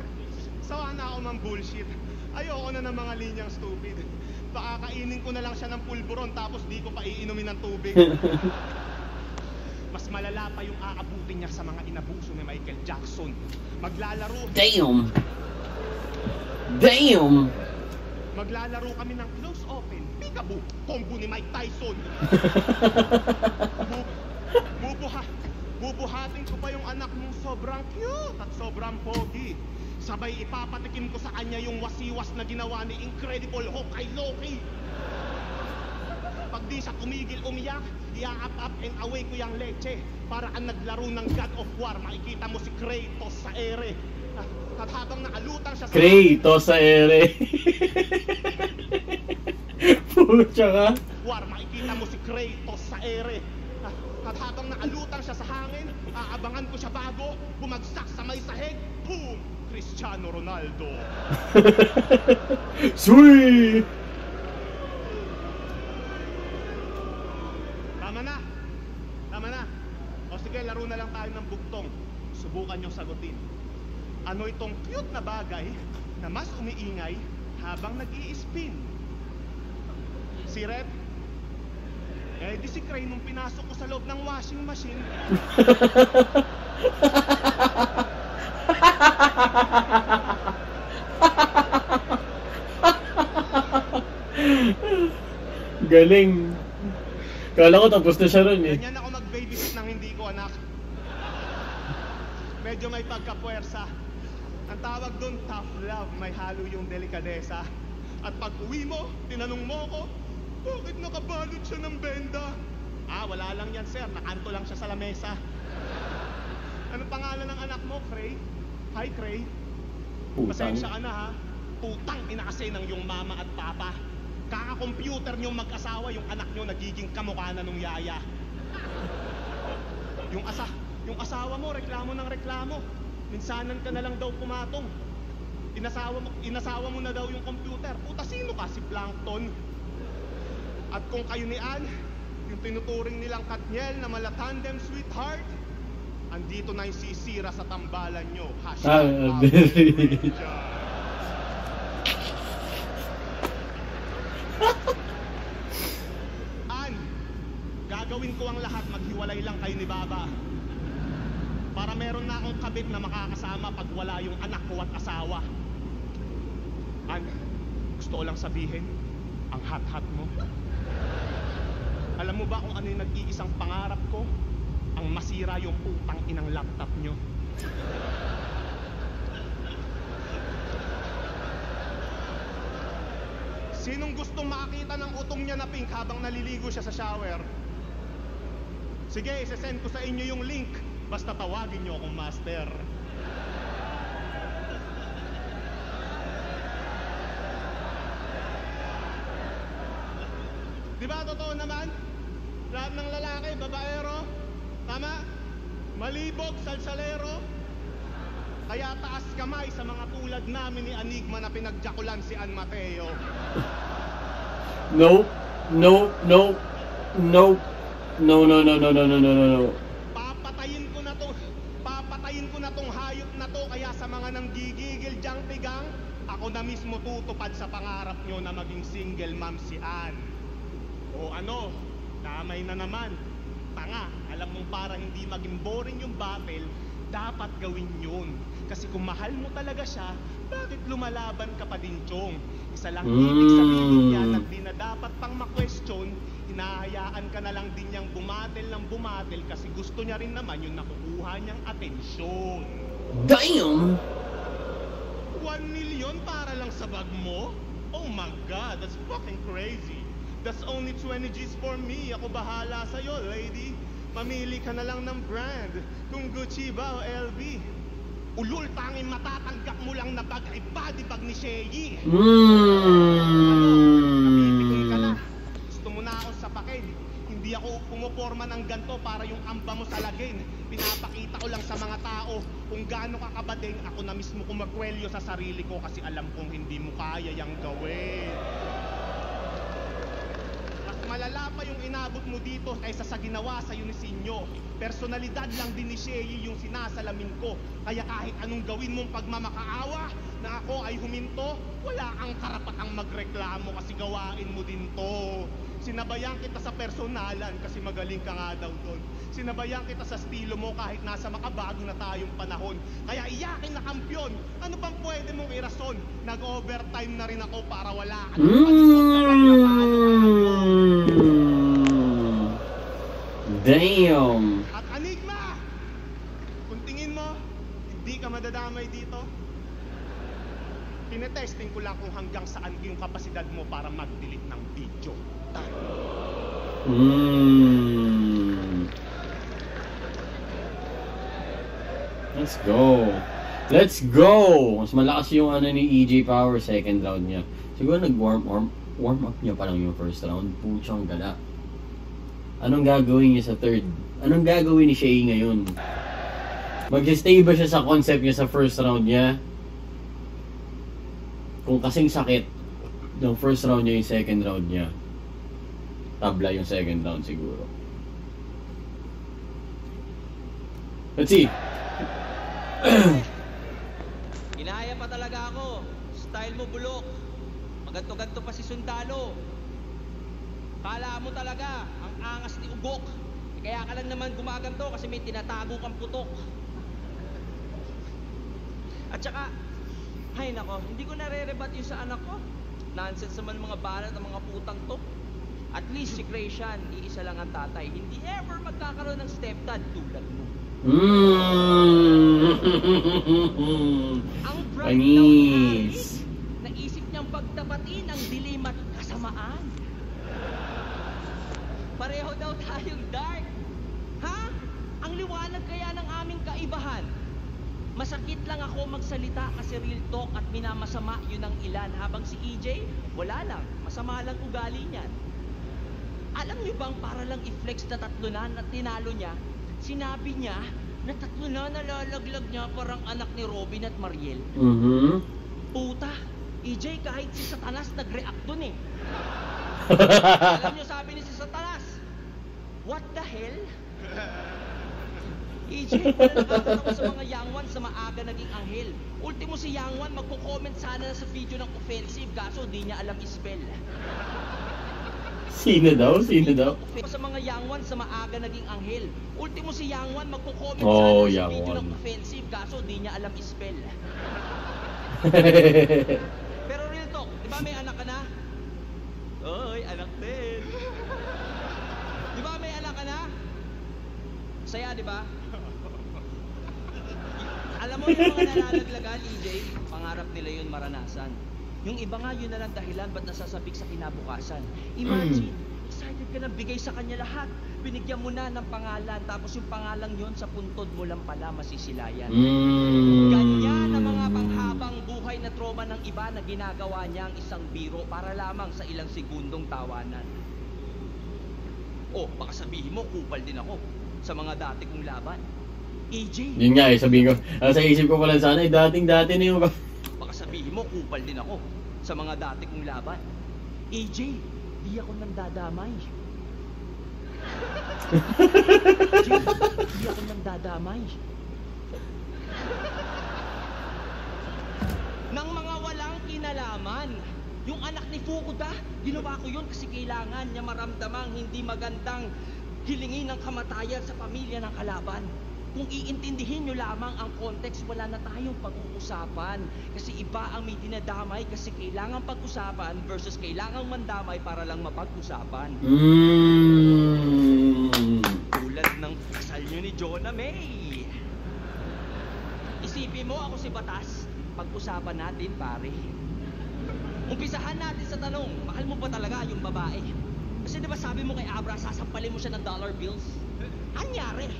Sawa na ako ng bullshit. Ayoko na ng mga linyang stupid. Pakakainin ko na lang siya ng pulburon tapos di ko pa iinumin ng tubig. Mas malala pa yung aabutin niya sa mga inabuso ni Michael Jackson. Maglalaro. Damn! Damn! Maglalaro kami ng close open. Peekaboo, combo ni Mike Tyson. Bubuhatin ko pa yung anak mong sobrang cute at sobrang pogi. Sabay ipapatikim ko sa kanya yung wasiwas na ginawa ni Incredible Hulk kay Loki. Pag di siya tumigil umiyak, i-up and away ko yung leche. Para ang naglaro ng God of War, makikita mo si Kratos sa ere. At habang nakalutang siya sa... Kratos sa ere. Pucha ka. War, makikita mo si Kratos sa ere. At habang nakalutang siya sa hangin, aabangan ko siya bago bumagsak sa may sahig. Boom! Cristiano Ronaldo. Sweet! Tama na. Tama na. O sige, laro na lang tayo ng bugtong. Subukan niyong sagutin. Ano itong cute na bagay na mas umiingay habang nag-i-spin? Si Red? Eh di si Cray nung pinasok ko sa loob ng washing machine. Galing. Kala ko tapos na siya ron eh. Ganyan ako mag-babysit ng hindi ko anak. Medyo may pagkapuwersa. Ang tawag doon, tough love, may halo yung delikadesa. At pag uwi mo, tinanong mo ko, bakit nakabalot siya ng benda? Ah, wala lang yan sir, nakanto lang siya sa lamesa. Anong pangalan ng anak mo, Cray? Hi, Cray. Putang. Pasensya ka na ha. Putang ina kasi ng yung mama at papa. Kaka-computer niyong mag-asawa, yung anak niyo nagiging kamukha na nung yaya. Yung asawa mo, reklamo ng reklamo. Minsanan ka na lang daw pumatong. Inasawa mo na daw yung computer. Puta, sino ka? Si Plankton. At kung kayo ni Ann, yung tinuturing nilang Katniel na mala-tandem sweetheart, andito na yung sisira sa tambalan nyo. Ann, gagawin ko ang lahat, maghiwalay lang kayo ni Baba. Para meron na akong kabit na makakasama pag wala yung anak ko at asawa. Ann, gusto ko lang sabihin, ang hot-hot mo. Alam mo ba kung ano yung nag-iisang pangarap ko? Ang masira yung putang inang laptop nyo. Sinong gustong makakita ng utong niya na pink habang naliligo siya sa shower? Sige, isesend ko sa inyo yung link. Basta tawagin nyo akong master. Diba totoo naman? Lahat ng lalaki, babaero, tama? Malibog, salsalero. Kaya taas kamay sa mga tulad namin ni Enigma na pinagjakulan si Ann Mateo. Nope. Nope. Nope. Nope. No. Papatayin ko na tong hayop na to, kaya sa mga nanggigigil diyang tigang, ako na mismo tutupad sa pangarap nyo na maging single mom si Ann. O ano, damay na naman. Tanga, alam mong para hindi maging boring yung battle, dapat gawin yun. Kasi kung mahal mo talaga siya, bakit lumalaban ka pa din, Chong? Isa lang ibig sabihin niya na di na dapat pang ma-question, hinahayaan ka na lang din niyang bumatel kasi gusto niya rin naman yung nakukuha niyang atensyon. Damn! 1 million para lang sa bag mo? Oh my God, that's fucking crazy. That's only 20 G's for me. Ako bahala sa'yo, lady. Mamili ka na lang ng brand. Kung Gucci ba o LV. Ulul, tanging matatanggap mo lang na bag ay body bag ni Sheyi. Napipikon ka na. Gusto mo na ako sapakin. Hindi ako pumoporma ng ganto para yung amba mo salagin. Pinapakita ko lang sa mga tao kung gaano ka kabading. Ako na mismo kumakwelyo sa sarili ko kasi alam kong hindi mo kaya yang gawin. Malala pa yung inabot mo dito kaysa sa ginawa sa Unisinyo. Personalidad lang din ni Sheyi yung sinasalamin ko. Kaya kahit anong gawin mong pagmamakaawa na ako ay huminto, wala kang karapatang magreklamo kasi gawain mo din to. Sinabayan kita sa personalan kasi magaling ka nga daw doon. Sinabayan kita sa estilo mo kahit nasa makabago na tayong panahon. Kaya iyakin na kampiyon. Ano bang pwede mong irason? Nag-overtime na rin ako para wala ka ng panisot na Damn! At Enigma! Kung tingin mo, hindi ka madadamay dito, tinetesting ko lang kung hanggang saan yung kapasidad mo para mag-delete ng video. Let's go! Let's go! Mas malakas yung ano ni EJ Power second round niya. Siguro nag-warm up niya pa lang yung first round. Puchang gala. Anong gagawin niya sa third? Anong gagawin ni Sheyi ngayon? Mag-stay ba siya sa concept niya sa first round niya? Kung kasing sakit yung first round niya, yung second round niya, tabla yung second round siguro. Let's see. Inaya pa talaga ako. Style mo bulok. Maganto-ganto pa si Sundalo. Kala mo talaga ang angas ni Ugok. Kaya ka lang naman gumaganto kasi may tinatago kang putok. At saka, ay nako, hindi ko nare-rebat yung sa anak ko. Nonsense naman mga banat ng mga putang to. At least si Christian, iisa lang ang tatay. Hindi ever magkakaroon ng stepdad tulad mo. Ang bright daw ni Harry, naisip niyang pagtapatin ang dilim at kasamaan. Pareho daw tayong dark. Ha? Ang liwanag kaya ng aming kaibahan. Masakit lang ako magsalita kasi real talk at minamasama yun ang ilan. Habang si EJ, wala lang. Masama lang ugali niyan. Alam niyo bang para lang i-flex na tatlo na tinalo niya, sinabi niya na tatlo na nalalaglag niya parang anak ni Robin at Mariel. Puta, EJ kahit si Satanas nag-react dun eh. Alam niyo sabi ni si Satanas, what the hell? EJ, wala nakakatawa sa mga young ones sa maaga naging anghel. Ultimo si young one magko-comment sana sa video ng offensive kaso di niya alam i-spell. Sino daw? Sa mga young ones sa maaga naging anghel. Ultimo si young one magko-comment Oh, sana sa young video one. ng offensive kaso di niya alam i-spell. Pero real talk, di ba may anak ka na? Oy, anak din. Di ba may anak ka na? Saya, di ba? Alam mo yung mga nalalaglagan, EJ, pangarap nila yun maranasan. Yung iba nga yun na lang dahilan ba't nasasabik sa kinabukasan. Imagine, excited ka na bigay sa kanya lahat. Binigyan mo na ng pangalan, tapos yung pangalang yun sa puntod mo lang pala masisilayan. Ganyan ang mga panghabang buhay na trauma ng iba na ginagawa niya ang isang biro para lamang sa ilang segundong tawanan. Oh, baka sabihin mo, kupal din ako sa mga dati kong laban. EJ, Yun nga sabihin ko. Sa isip ko pala sana, dating-dati na yung... baka sabihin mo, kupal din ako sa mga dati kong laban. EJ, di ako nang dadamay. Jim, hindi ako nandadamay. Nang mga walang kinalaman. Yung anak ni Fukuda, ginawa ko yun kasi kailangan niya maramdamang hindi magandang hilingin ng kamatayan sa pamilya ng kalaban. Kung iintindihin nyo lamang ang context, wala na tayong pag-uusapan. Kasi iba ang may dinadamay kasi kailangan pag-usapan versus kailangang mandamay para lang mapag-usapan. Tulad ng kasal nyo ni Jonah May. Isipin mo ako si Batas, pag-usapan natin pare. Umpisahan natin sa tanong, mahal mo ba talaga yung babae? Kasi diba sabi mo kay Abra, sasampalin mo siya ng dollar bills? Anyari?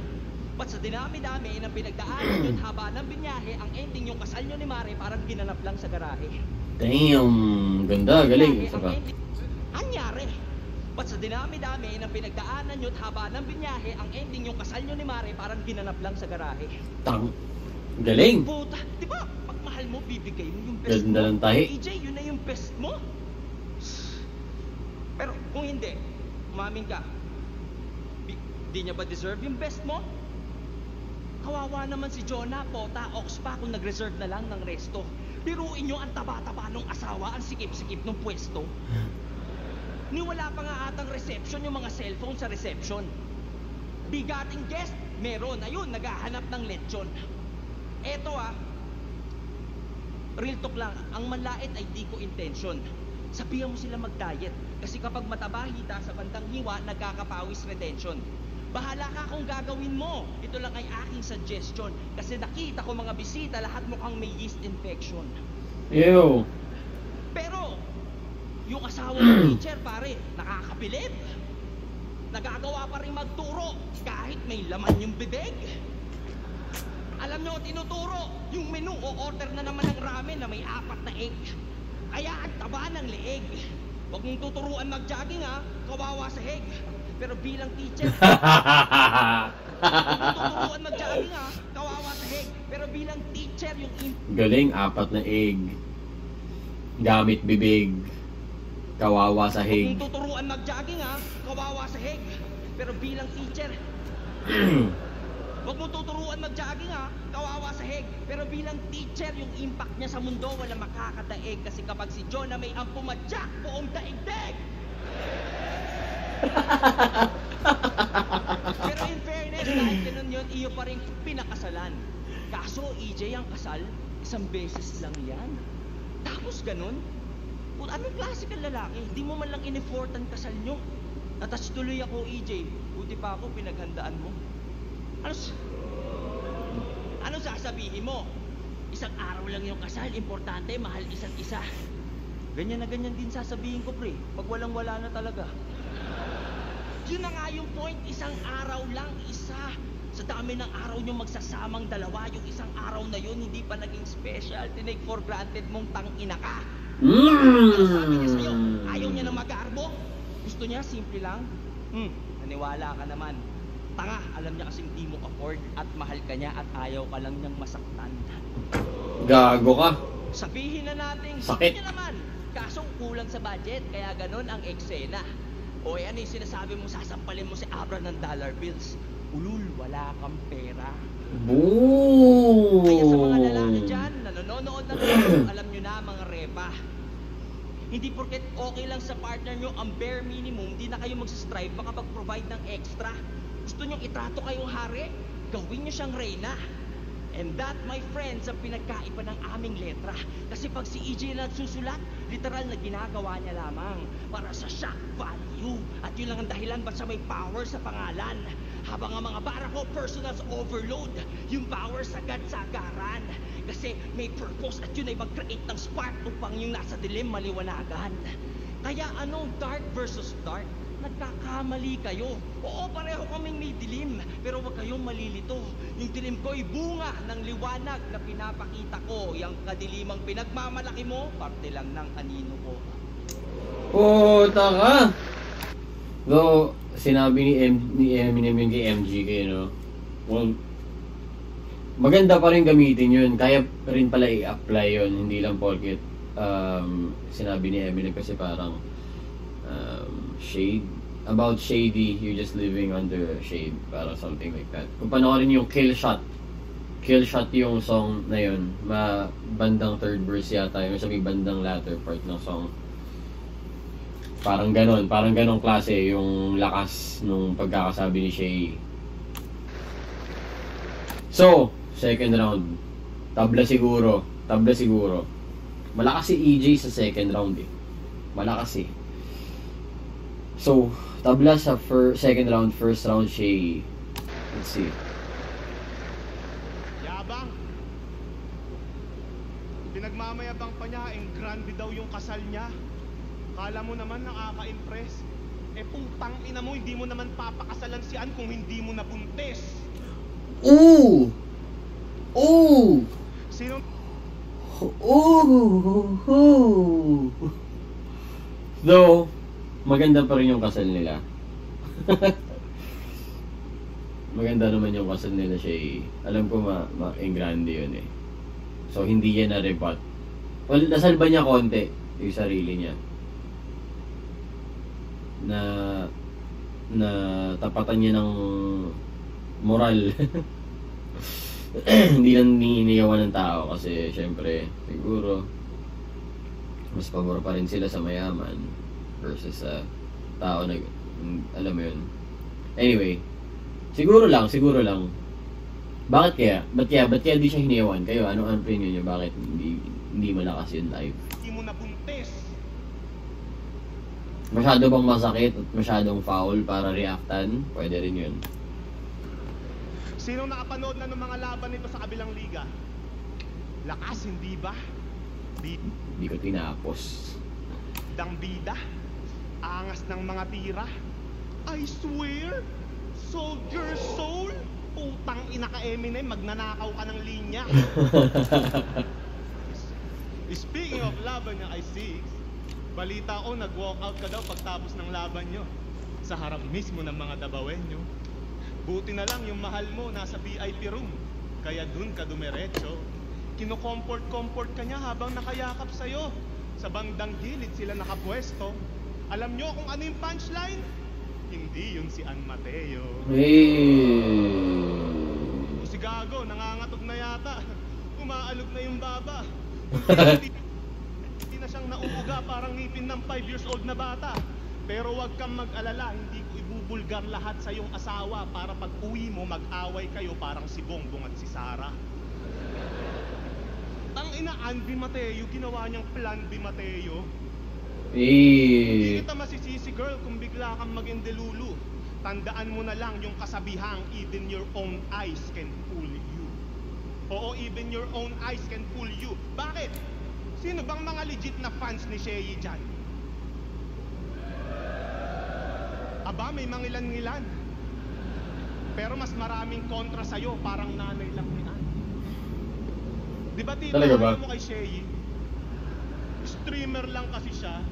Ba't sa dinami-dami ng pinagdaanan yun haba ng binyahe, ang ending yung kasal nyo ni Mare parang ginanap lang sa garahe? Damn! Ganda, galing. Isa pa. Anyari? Ba't sa dinami-dami ng pinagdaanan nyo haba ng binyahe, ang ending yung kasal nyo ni Mare parang ginanap lang sa garahe? Tang. Galing. Puta, diba? Mahal mo, bibigay mo yung best Ganda mo. ng tahi. EJ, yun na yung best mo. Pero kung hindi, umamin ka, di niya ba deserve yung best mo? Kawawa naman si Jonah, Pota, Oxpa kung nag-reserve na lang ng resto. Biruin nyo ang taba-taba ng asawa, ang sikip-sikip ng pwesto. Ni wala pa nga atang reception yung mga cellphone sa reception. Bigating guest, meron. Ayun, naghahanap ng lechon. Eto real talk lang, ang manlait ay di ko intention. Sabihan mo sila mag-diet. Kasi kapag mataba hita sa bandang hiwa, nagkakapawis retention. Bahala ka kung gagawin mo. Ito lang ay aking suggestion. Kasi nakita ko mga bisita, lahat mukhang may yeast infection. Ew. Pero, yung asawa ng teacher, pare, nakakabilib. Nagagawa pa rin magturo kahit may laman yung bibig. Alam nyo, tinuturo yung menu o order na naman ng ramen na may 4 na egg. Kaya ang taba ng leeg. Huwag mong tuturuan mag-jogging kawawa sa heg. Pero bilang teacher, huwag mong tuturuan mag-jogging kawawa sa heg. Pero bilang teacher, yung Galing, 4 na egg. Gamit bibig. Kawawa sa huwag hig. mong tuturuan mag-jogging kawawa sa heg. Pero bilang teacher, huwag mo tuturuan mag-jogging kawawa sa heg. Pero bilang teacher, yung impact niya sa mundo wala makakadaig. Kasi kapag si Jonah May ang pumadyak, buong daigdig. Pero in fairness, kahit ganun yun, iyo pa rin pinakasalan. Kaso EJ, ang kasal, 1 beses lang yan. Tapos ganun, kung anong klase kang lalaki, di mo man lang in-effortan kasal nyo. Natas tuloy ako EJ, buti pa ako pinaghandaan mo. Ano sasabihin mo? 1 araw lang yung kasal, importante, mahal isa't isa. Ganyan na ganyan din sasabihin ko, pre, pag walang-wala na talaga. Yun na nga yung point, 1 araw lang, isa. Sa dami ng araw nyo magsasamang dalawa, yung 1 araw na yun, hindi pa naging special. Tinake for granted mong tangina ka. Ano sabi niya sa'yo? Ayaw niya na mag-aarbo? Gusto niya, simple lang. Naniwala ka naman. Tanga, alam niya kasing di mo afford at mahal ka niya at ayaw ka lang niyang masaktan. Gago ka. Sabihin na natin, Sakit. niya naman. Kaso kulang sa budget, kaya ganun ang eksena. O ano yung sinasabi mo, sasampalin mo si Abra ng dollar bills. Ulul, wala kang pera. Boom! Kaya sa mga lalaki dyan, na nanonood ng video, alam nyo na mga repa. Hindi porket okay lang sa partner nyo ang bare minimum, hindi na kayo magsastrive makapag-provide ng extra. Gusto nyong itrato kayong hari, gawin nyo siyang reyna. And that, my friends, ang pinagkaiba ng aming letra. Kasi pag si EJ na nagsusulat, literal na ginagawa niya lamang para sa shock value. At yun lang ang dahilan ba't siya may power sa pangalan. Habang ang mga bara ko, personal overload. Yung power sagad sa agaran. Kasi may purpose at yun ay mag-create ng spark upang yung nasa dilim maliwanagan. Kaya anong dark versus dark? Nagkakamali kayo. Oo, pareho kaming may dilim. Pero huwag kayong malilito. Yung dilim ko'y bunga ng liwanag na pinapakita ko. Yung kadilimang pinagmamalaki mo, parte lang ng anino ko. Puta ka! Though, sinabi ni Eminem yung kay MGK, no? Well, maganda pa rin gamitin yun. Kaya rin pala i-apply yun. Hindi lang porket sinabi ni Eminem kasi parang shade about shady, you're just living under a shade, para something like that. Kung panoorin yung Kill Shot yung song na yun, bandang third verse yata, yung sabi bandang latter part ng song. Parang ganun klase yung lakas nung pagkakasabi ni Shay. So, second round. Tabla siguro. Malakas si EJ sa second round eh. Malakas eh. So, tabla sa second round, first round Shay. Let's see. Yabang. Pinagmamayabang pa niya, grande daw yung kasal niya. Kala mo naman nakaka-impress. Putang ina mo, hindi mo naman papakasalan si Ann kung hindi mo nabuntis. Ooh! Sino? Though, maganda pa rin yung kasal nila. Maganda naman yung kasal nila siya. Alam ko grande yun eh. So, hindi yan na-rebut. Well, nasalba niya konti yung sarili niya. Na tapatan niya ng moral. Hindi lang iniiyawan ng tao kasi syempre siguro mas pabor pa rin sila sa mayaman versus sa tao na alam mo yun. Anyway, siguro lang bakit kaya di siya hiniyawan? Kayo, anong opinion niyo? Bakit hindi malakas yun live? Hindi mo nabuntis. Masyado bang masakit at masyadong foul para reactan? Pwede rin yun. Sino nakapanood na ng mga laban nito sa kabilang liga? Lakas, hindi ba? Hindi ko tinapos. Dang bida? Angas ng mga tira? I swear? Soldier soul? Putang ina ka Eminem, magnanakaw ka ng linya. Speaking of laban niya, I see. Balita ko, nag-walkout ka daw pagtapos ng laban nyo. Sa harap mismo ng mga dabawenyo. Buti na lang yung mahal mo nasa VIP room. Kaya dun ka dumiretso. Kino-comfort ka niya habang nakayakap sa'yo. Sa bandang gilid sila nakapwesto. Alam nyo kung ano yung punchline? Hindi yun si Ann Mateo. O si Gago, nangangatog na yata. Umaalog na yung baba. Hindi na siyang nauuga, parang ngipin ng 5 years old na bata. Pero wag kang mag-alala, hindi ko ibubulgar lahat sa iyong asawa para pag uwi mo mag-away kayo parang si Bongbong at si Sara. Tangina, Ann B. Mateo, ginawa niyang Plan B. Mateo. Hindi kita masisisi girl kung bigla kang maging delulu. Tandaan mo na lang yung kasabihang even your own eyes can fool you. Oo, even your own eyes can fool you. Bakit? Sino bang mga legit na fans ni Shay dyan? Aba, may mangilan-ngilan. Pero mas maraming kontra sa'yo, parang nanay lang ni Ann. Di ba tita, mo kay Shay? Streamer lang kasi siya.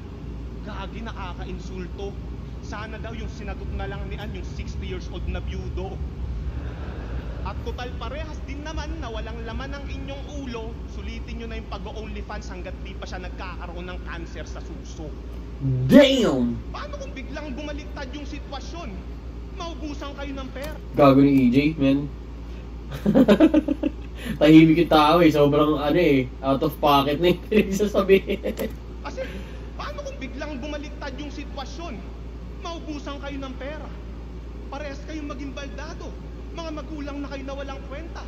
Gagi, nakaka-insulto. Sana daw yung sinagot na lang ni Ann, yung 60 years old na byudo. At total parehas din naman na walang laman ang inyong ulo, sulitin nyo na yung pag-OnlyFans hanggat di pa siya nagkakaroon ng cancer sa suso. Damn! Paano kung biglang bumaliktad yung sitwasyon? Maubusan kayo ng pera. Gago ni EJ, man. Tahimik yung tao eh, sobrang out of pocket na yung pinagsasabihin. Kasi, paano kung biglang bumaliktad yung sitwasyon? Maubusan kayo ng pera. Parehas kayong maging baldado. Mga magulang na kayo na walang kwenta.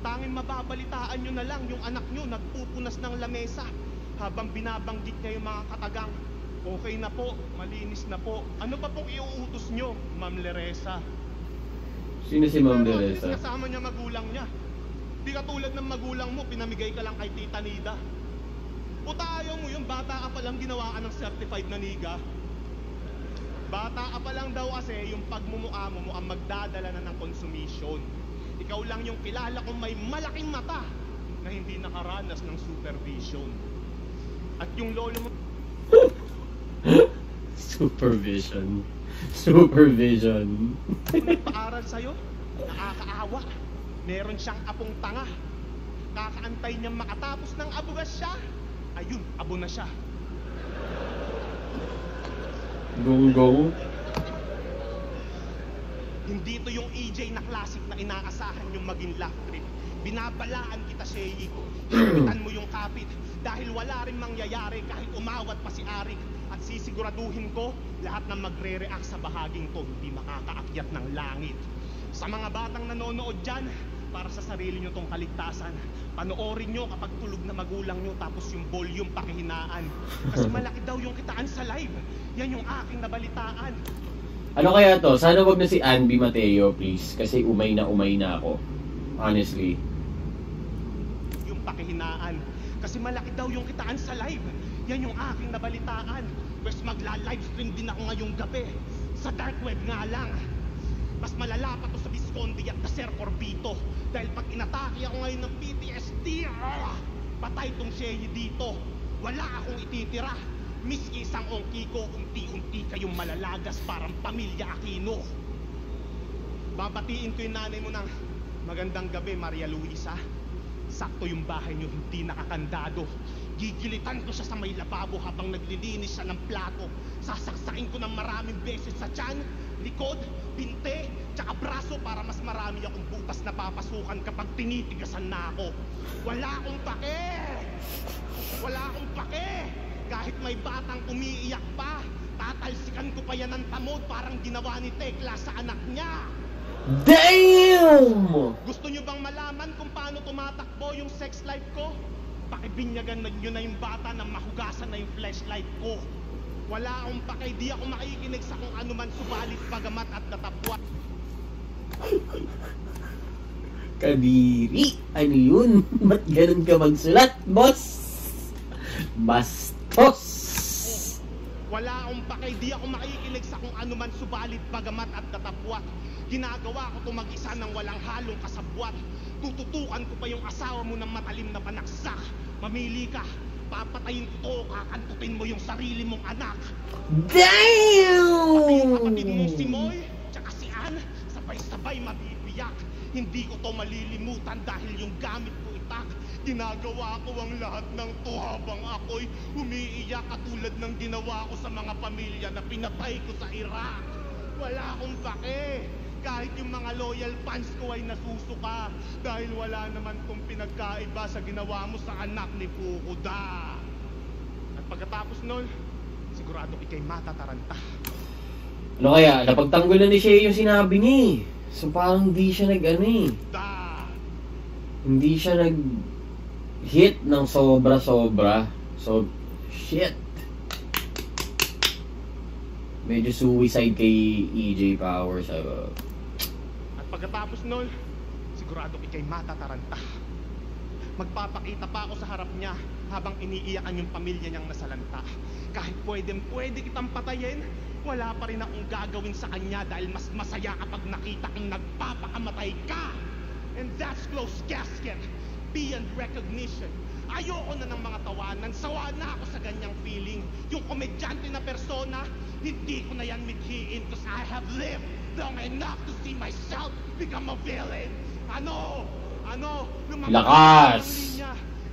Tanging mababalitaan nyo na lang yung anak nyo nagpupunas ng lamesa habang binabanggit niya yung mga katagang, okay na po, malinis na po. Ano pa pong iuutos nyo, Ma'am Leresa? Sino si Ma'am Leresa? Kasama niya magulang niya. Di katulad ng magulang mo, pinamigay ka lang kay Tita Nida. Puta, ayaw mo yung bata ka palang ginawa ka ng certified na niga. Bata ka pa lang daw kasi yung pagmumukha mo mukhang magdadala na ng consumption. Ikaw lang yung kilala kong may malaking mata na hindi nakaranas ng supervision. At yung lolo mo... Supervision. Nagpaaral sa'yo, nakakaawa. Meron siyang apong tanga. Kakaantay niyang makatapos ng abugas siya. Ayun, abo na siya. Gonggong. Hindi ito yung EJ na classic na inaasahan yung maging laugh trip. Binabalaan kita, Shay. Higpitan mo yung kapit dahil wala rin mangyayari kahit umawat pa si Arik. At sisiguraduhin ko, lahat ng magre-react sa bahaging to hindi makakaakyat ng langit. Sa mga batang nanonood dyan, para sa sarili nyo tong kaligtasan, panoorin nyo kapag tulog na magulang nyo tapos yung volume pakihinaan. Kasi malaki daw yung kitaan sa live. Yan yung aking nabalitaan. Ano kaya to? Sana wag na si Anby Mateo, please. Kasi umay na ako. Honestly. Yung pakihinaan. Kasi malaki daw yung kitaan sa live. Yan yung aking nabalitaan. Pwes magla-livestream din ako ngayong gabi. Sa dark web nga lang. Mas malala pa to sa Visconde at the Sir Corbito. Dahil pag inatake ako ngayon ng PTSD, patay tong Shay dito. Wala akong ititira. Miski isang ongki ko, unti-unti kayong malalagas parang pamilya Aquino. Babatiin ko yung nanay mo ng magandang gabi, Maria Luisa. Sakto yung bahay niyo, hindi nakakandado. Gigilitan ko siya sa may lababo habang naglilinis siya ng plato. Sasaksakin ko ng maraming beses sa tiyan, likod, binte, tsaka braso para mas marami akong butas na papasukan kapag tinitigasan na ako. Wala akong pake! Wala akong pake! Kahit may batang umiiyak pa, tatalsikan ko pa yan ng tamod parang ginawa ni Tekla sa anak niya. Damn! Gusto nyo bang malaman kung paano tumatakbo yung sex life ko? Pakibinyagan nyo na yung bata na mahugasan na yung flashlight ko. Wala akong pake, di ako makikinig sa kung ano man subalit bagamat at datapwa. Kadiri! Ano yun? Ba't ganun ka magsulat, boss? Bastos! Wala akong pake, di ako makikinig sa kung ano man subalit bagamat at datapwat. Ginagawa ko to mag-isa ng walang halong kasabwat. Tututukan ko pa yung asawa mo ng matalim na panaksak. Mamili ka, papatayin ko to, kakantutin mo yung sarili mong anak. Damn! Pati yung kapatid mong si Moy, tsaka si Ann, sabay-sabay mabibiyak. Hindi ko to malilimutan dahil yung gamit ko itak. Ginagawa ko ang lahat ng to habang ako'y umiiyak katulad ng ginawa ko sa mga pamilya na pinatay ko sa Iraq. Wala akong pake. Kahit yung mga loyal fans ko ay nasusuka dahil wala naman kong pinagkaiba sa ginawa mo sa anak ni Fukuda. At pagkatapos nun, sigurado ikay matataranta. Ano kaya? Napagtanggol na ni Shay yung sinabi niya eh. So parang hindi siya hindi siya nag-hit ng sobra-sobra. So, shit. Medyo suicide kay EJ Powers. At pagkatapos nun, sigurado ikay matataranta. Magpapakita pa ako sa harap niya habang iniiyakan yung pamilya niyang nasalanta. Kahit pwede kitang patayin, wala pa rin akong gagawin sa kanya dahil mas masaya kapag nakita kong nagpapakamatay ka. And that's close casket, beyond recognition. Ayoko na ng mga tawanan, sawa na ako sa ganyang feeling. Yung komedyante na persona, hindi ko na yan mithiin cause I have lived long enough to see myself become a villain. Ano? Lakas!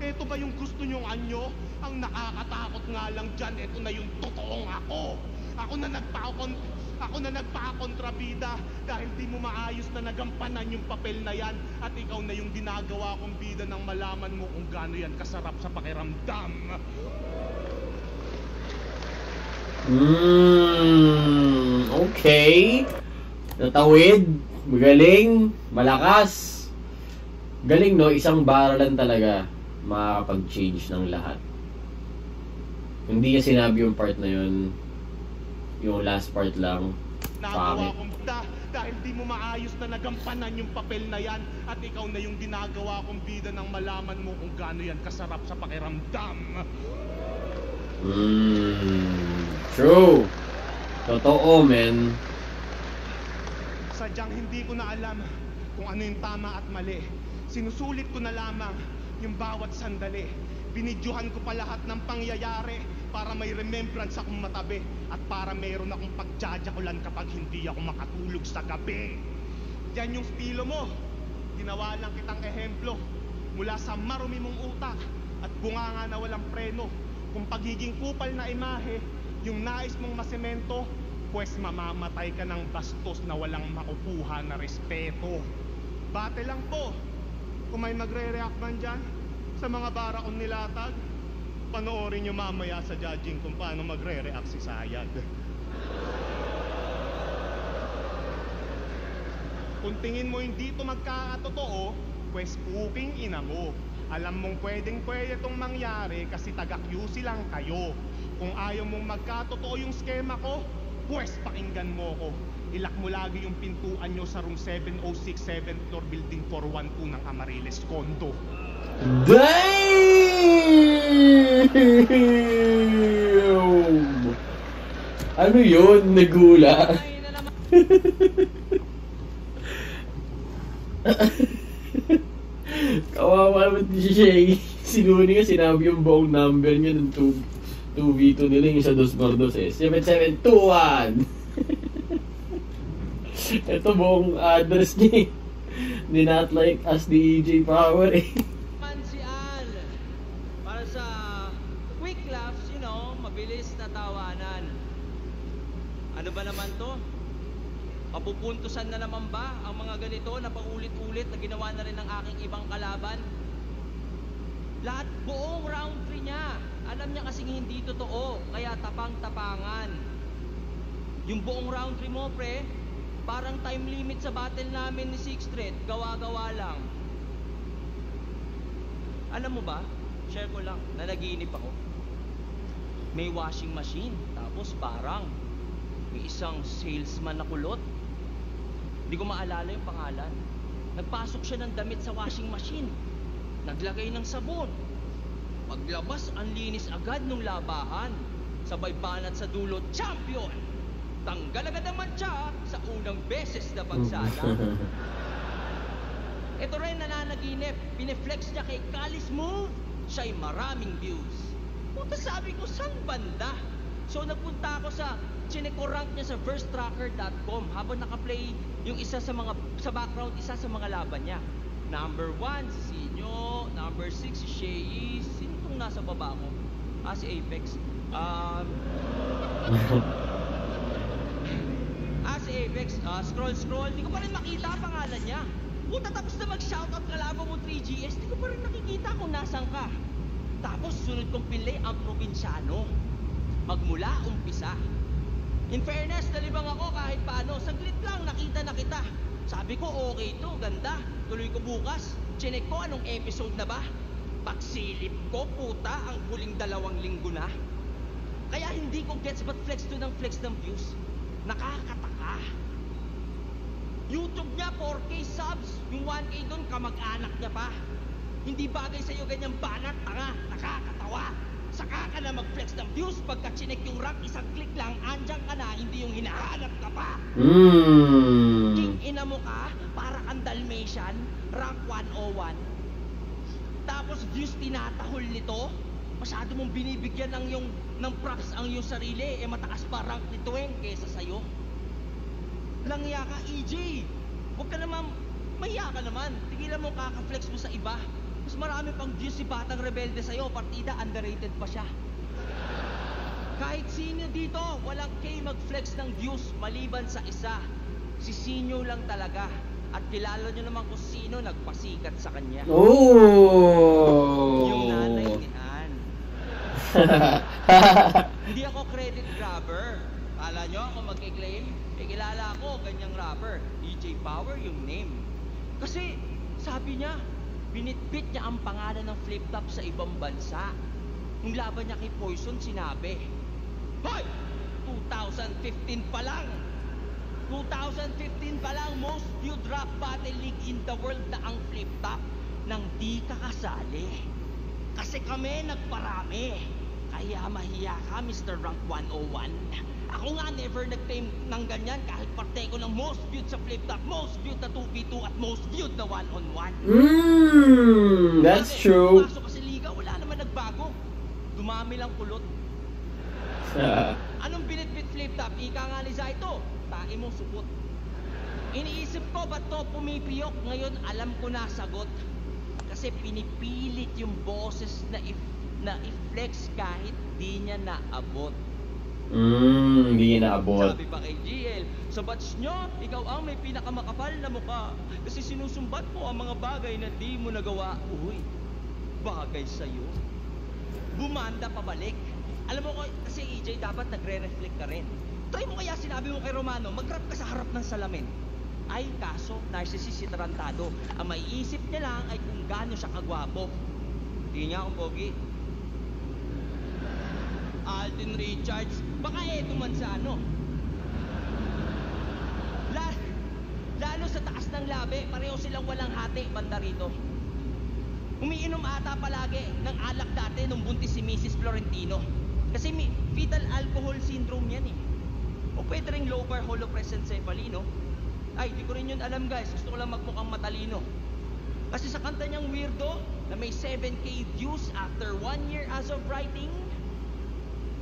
Ito ba yung gusto nyong anyo? Ang nakakatakot nga lang dyan, ito na yung totoong ako. Ako na nagpakontrabida dahil di mo maayos na nagampanan yung papel na yan at ikaw na yung ginagawa kong bida nang malaman mo kung gaano yan kasarap sa pakiramdam. Okay. Natawid. Magaling. Malakas. Galing no, isang baralan talaga makakapag-change ng lahat. Hindi niya sinabi yung part na yun. Yung last part lang. Nagawa kong bida dahil di mo maayos na nagampanan yung papel na yan at ikaw na yung ginagawa kong bida nang malaman mo kung gaano yan kasarap sa pakiramdam. True. Totoo, men. Sadyang hindi ko na alam kung ano yung tama at mali. Sinusulit ko na lamang yung bawat sandali. Binidyohan ko pa lahat ng pangyayari para may remembrance akong matabi at para mayroon akong pagtsatsakulan kapag hindi ako makatulog sa gabi. Yan yung estilo mo. Ginawa lang kitang ehemplo mula sa marumi mong utak at bunganga na walang preno. Kung pagiging kupal na imahe, yung nais mong masemento, Pwes mamamatay ka ng bastos na walang makukuha na respeto. Bate lang po. Kung may magre-react man dyan sa mga barakong nilatag, panoorin nyo mamaya sa judging kung paano magre-react si Sayad. Kung tingin mo hindi ito magkakatotoo, pwes puking ina mo. Alam mong pwedeng-pwede itong mangyari kasi taga-QC lang kayo. Kung ayaw mong magkatotoo yung skema ko, pwes pakinggan mo ko. Ilak mo lagi yung pintuan nyo sa room 706, 7th floor, building 412 ng Amariles Condo. Damn! Ano yun? Nagula? Kawawa naman si Shay. Sinuni nga sinabi yung buong number niya ng 2v2 nila, yung isa dos gordos 7721. Ito buong address niya. Di not like us the EJ Power eh. Man si Al. Para sa quick laughs, you know, mabilis na tawanan. Ano ba naman to? Mapupuntusan na naman ba ang mga ganito na paulit-ulit na ginawa na rin ng aking ibang kalaban? Lahat buong round 3 niya. Alam niya kasing hindi totoo, kaya tapang-tapangan. Yung buong round 3 mo, pre, parang time limit sa battle namin ni Sixth Street, gawa-gawa lang. Alam mo ba, share ko lang, na naginip ako. May washing machine, tapos parang may isang salesman na kulot. Hindi ko maalala yung pangalan. Nagpasok siya ng damit sa washing machine. Naglagay ng sabon. Paglabas, ang linis agad nung labahan. Sabay banat sa dulo, champion! Tanggal agad ang matcha sa unang beses na pagsala. Ito rin nananaginip. Pineflex niya kay Kalis Move. Siya'y maraming views. Puta, sabi ko, saan banda? So nagpunta ako sa chinekorank niya sa versetracker.com habang nakaplay yung isa sa mga sa background, isa sa mga laban niya. Number 1 si Sinyo, number 6 si Shay. Sino tong nasa baba ko? Si Apex. Si Apex. Scroll. Di ko pa rin makita ang pangalan niya. Puta, tapos na mag-shoutout kalaban mo 3GS, di ko pa rin nakikita kung nasan ka. Tapos sunod kong pinlay ang probinsyano. Magmula umpisa. In fairness, nalibang ako kahit paano. Saglit lang, nakita na kita. Sabi ko, okay to, ganda. Tuloy ko bukas. Chinek ko anong episode na ba. Pagsilip ko, puta, ang huling 2 linggo na. Kaya hindi ko gets but flex to ng flex ng views. Nakakataka. YouTube niya, 4K subs. Yung 1K doon, kamag-anak niya pa. Hindi bagay sa'yo ganyang banat, tanga. Nakakatawa. Saka ka na mag-flex ng views pagka chinek yung rank, isang click lang, andyan ka na, hindi yung hinahanap ka pa. King ina mo ka, para kang Dalmatian, rank 101. Tapos views tinatahol nito, masyado mong binibigyan ng props ang iyong sarili, mataas pa rank nito kesa sa'yo. Langya ka, EJ. Huwag ka naman, mahiya ka naman. Tigilan mo kaka-flex mo sa iba. Mas marami pang views si Batang Rebelde sa'yo, partida underrated pa siya. Kahit sino dito, walang K mag-flex ng views maliban sa isa. Si Sinyo lang talaga. At kilala nyo naman kung sino nagpasikat sa kanya. Oh! Yung nanay ni Ann. Hindi ako credit grabber. Kala nyo ako mag-claim? Kilala ako, ganyang rapper. EJ Power yung name. Kasi, sabi niya, binitbit niya ang pangalan ng Flip Top sa ibang bansa. Nung laban niya kay Poison, sinabi, hoy! 2015 pa lang! 2015 pa lang, most viewed rap battle league in the world na ang Flip Top nang di ka kasali. Kasi kami nagparami. Kaya mahiya ka, Mr. Rank 101. Ako nga never nag-claim ng ganyan kahit parte ko ng most viewed sa Flip Top, most viewed na 2v2 at most viewed na 1-on-1. That's true. Pumasok ka sa liga, wala naman nagbago. Dumami lang kulot. Anong binitbit Flip Top? Ika nga ni Zaito, tae mo supot. Iniisip ko ba't to pumipiyok? Ngayon alam ko na sagot. Kasi pinipilit yung boses na i-flex kahit di niya naabot. Hindi inaabot. Sabi pa kay GL, sa batch nyo, ikaw ang may pinakamakapal na mukha. Kasi sinusumbat mo ang mga bagay na di mo nagawa. Uy, bagay sa'yo. Bumanda pabalik. Alam mo ko, kasi EJ, dapat nagre-reflect ka rin. Try mo kaya sinabi mo kay Romano, mag-rap ka sa harap ng salamin. Ay, kaso, narcissist si Tarantado. Ang maiisip niya lang ay kung gaano siya kagwapo. Tingin niya akong pogi. Alden Richards, baka eto man sa ano. Lalo sa taas ng labi, pareho silang walang hati banda rito. Umiinom ata palagi ng alak dati nung buntis si Mrs. Florentino. Kasi may fetal alcohol syndrome yan eh. O pwede ring lobar holopresencephaly, no? Ay, di ko rin yun alam guys. Gusto ko lang magmukhang matalino. Kasi sa kanta niyang Weirdo, na may 7K views after 1 year as of writing,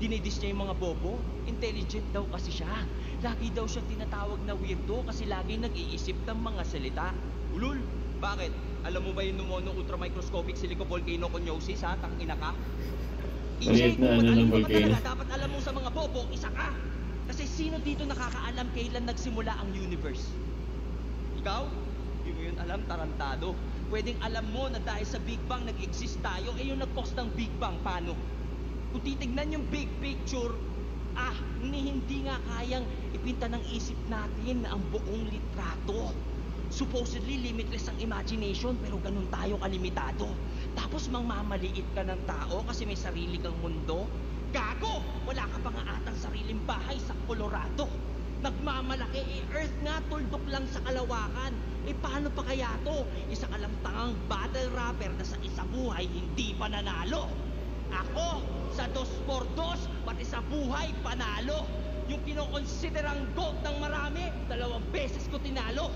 dinidis niya yung mga bobo. Intelligent daw kasi siya. Lagi daw siya tinatawag na weirdo kasi lagi nag-iisip ng mga salita. Ulul, bakit? Alam mo ba yung pneumono ultramicroscopic silicovolcanoconiosis ha? Tangina ka? Maliit na ano ng volcano. Dapat alam mo sa mga bobo, isa ka. Kasi sino dito nakakaalam kailan nagsimula ang universe? Ikaw? Hindi mo yun alam, tarantado. Pwedeng alam mo na dahil sa Big Bang nag-exist tayo, eh yung nag-cause ng Big Bang, paano? Kung titignan yung big picture, hindi nga kayang ipinta ng isip natin ang buong litrato. Supposedly limitless ang imagination, pero ganun tayo kalimitado. Tapos mangmamaliit ka ng tao kasi may sarili kang mundo. Gago! Wala ka pa nga atang sariling bahay sa Colorado. Nagmamalaki, Earth nga, tuldok lang sa kalawakan. Paano pa kaya to? Isa ka lang tangang battle rapper na sa isa buhay hindi pa nanalo. Ako, sa 2x2, pati sa buhay, panalo. Yung kinokonsiderang GOAT ng marami, 2 beses ko tinalo.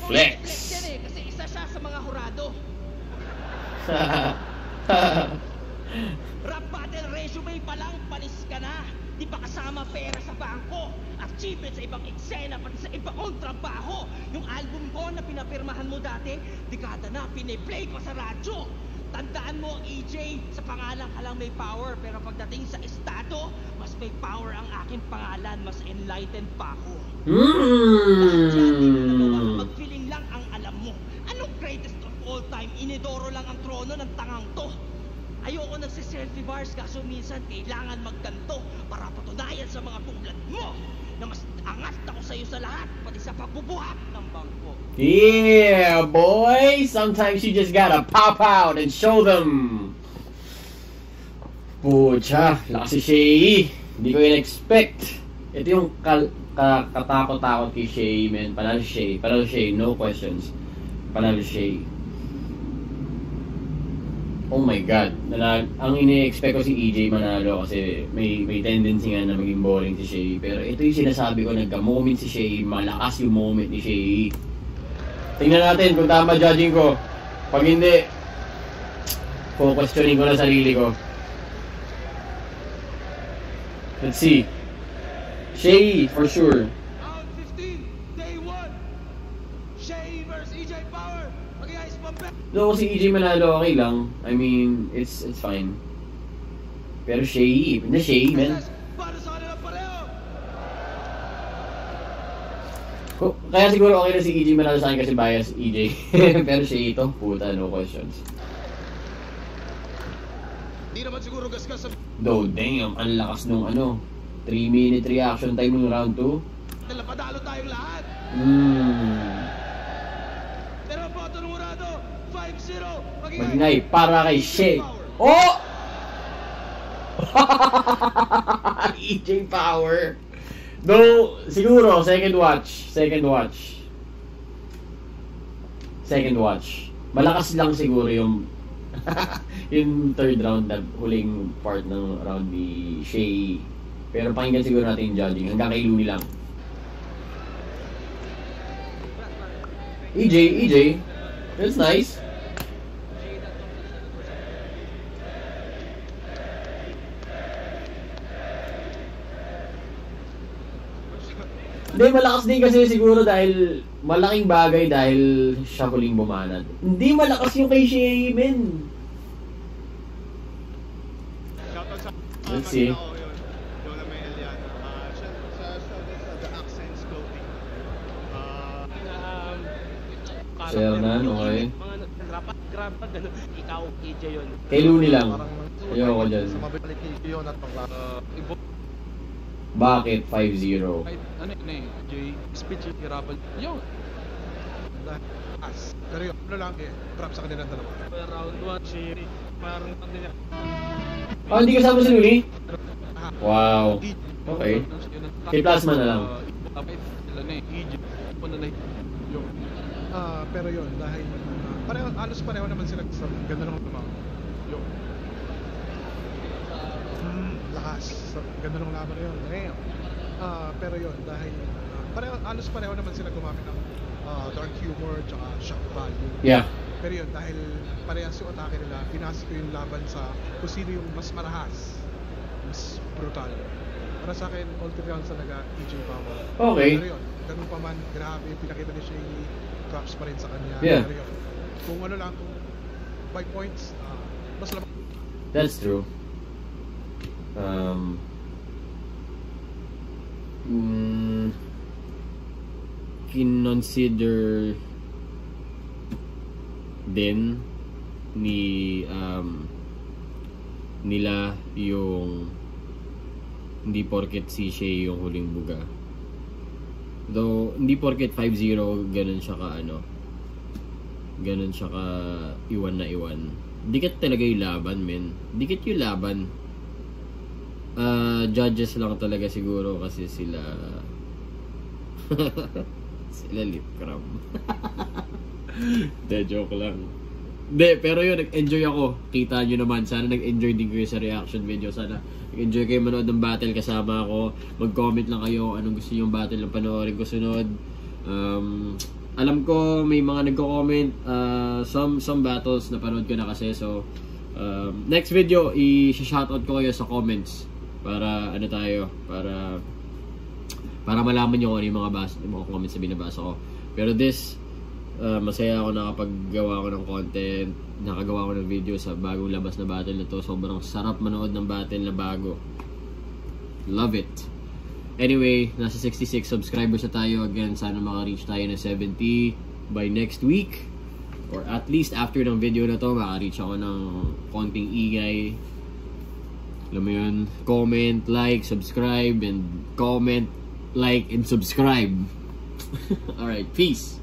Flex. Yan eh, kasi isa siya sa mga hurado. Rap battle resume pa lang, panis ka na. Di pa kasama pera sa bangko. Achievement sa ibang eksena, pati sa ibang trabaho. Yung album ko na pinapirmahan mo dati, dekada na piniplay ko sa radyo. Tandaan mo, EJ, sa pangalan ka lang may power, pero pagdating sa estado, mas may power ang aking pangalan, mas enlightened pa ako. Lahat yan, di mo nagawa, mag-feeling lang ang alam mo. Anong greatest of all time? Inidoro lang ang trono ng tangang to. Ayoko nagsiselfie bars, kaso minsan kailangan magganto para patunayan sa mga tulad mo na mas angat ako sa'yo sa lahat, pati sa pagbubuhat ng bangko. Yeah, boy! Sometimes you just gotta pop out and show them! Pucha, lakas si Shay. Hindi ko in-expect. Ito yung katakot-takot kay Shay, man. Panalo Shay, no questions. Panalo Shay. Oh my God. Ang ini-expect ko si EJ manalo kasi may tendency nga na maging boring si Shay. Pero ito yung sinasabi ko, nagka-moment si Shay, malakas yung moment ni Shay. Tingnan natin kung tama judging ko. Pag hindi, questioning ko na sarili ko. Let's see. Shay, for sure. Round 15, day 1. Shay versus EJ Power. Mag-iayos pampe. No, si EJ manalo okay lang. I mean, it's fine. Pero Shay, na Shay, man. Para sa kanila pareho. Kaya siguro okay na si EJ manalo sa akin kasi bias EJ. Pero Shay ito, puta, no questions. Di naman siguro gasgas sa Though, damn, ang lakas nung 3-minute reaction time nung round 2. Padalo tayong lahat. Pero ang boto ng Murado, 5-0. Magingay para kay Shay. Oh! EJ Power. Though, siguro, second watch. Malakas lang siguro yung yung third round na huling part ng round ni Shay. Pero pakinggan siguro natin yung judging. Hanggang kay Looney lang. EJ, that's nice. Hindi, malakas din kasi siguro dahil malaking bagay dahil siya huling bumanat. Hindi malakas yung kay Shay, men. Let's see. Makita ko yun. Lola May Eliana. Siya sa The Accents Clothing. Sernan, okay. Mga grab pa gano'n. Ikaw, EJ yun. Kay Looney lang. Ayoko dyan. Sa mabalik yun at Bakit 5-0? Ano yun eh, Jay, speech yung hirapan. Yun! Pero yun, ano lang eh, trap sa kanilang dalawa. Round 1, si parang hindi niya. Oh, hindi kasama si Looney? Wow. Okay. Kay Plasma na lang. Pero yun, dahil pareho, halos pareho naman sila sa ganda ng lumaw. Yun. Lakas. Ganda ng laban na yun. Pero yun, dahil pareho, halos pareho naman sila gumamit ng dark humor tsaka shock value. Yeah. Pero yun, dahil parehas yung atake nila, pinasa ko yung laban sa kung sino yung mas marahas, mas brutal. Para sa akin, all three rounds talaga, EJ Power. Okay. Pero yun, ganun pa man, grabe yung pinakita ni Shay, props pa rin sa kanya. Yeah. Pero yun, kung ano lang, kung 5 points, mas lamang. That's true. Kinonsider din nila yung hindi porket si Shay yung huling buga. Though hindi porket 5-0 ganun siya ka ganun siya ka iwan na iwan. Dikit talaga yung laban, men. Dikit yung laban. Judges lang talaga siguro kasi sila sila lip cram. De, joke lang. De, pero yun, nag-enjoy ako. Kita nyo naman. Sana nag-enjoy din kayo sa reaction video. Sana nag-enjoy kayo manood ng battle kasama ako. Mag-comment lang kayo anong gusto nyo yung battle na panoorin ko sunod. Alam ko may mga nagko-comment. Some battles na panood ko na kasi. So, next video, i-shoutout ko kayo sa comments. Para ano tayo, para malaman nyo kung ano yung mga comments na binabasa ko. Pero this, masaya ako nakapaggawa ko ng content, nakagawa ko ng video sa bagong labas na battle na to. Sobrang sarap manood ng battle na bago. Love it. Anyway, nasa 66 subscribers na tayo. Again, sana maka-reach tayo ng 70 by next week. Or at least after ng video na to, maka-reach ako ng konting ingay. Alam mo yun, comment, like, subscribe, and comment, like, and subscribe. Alright, peace!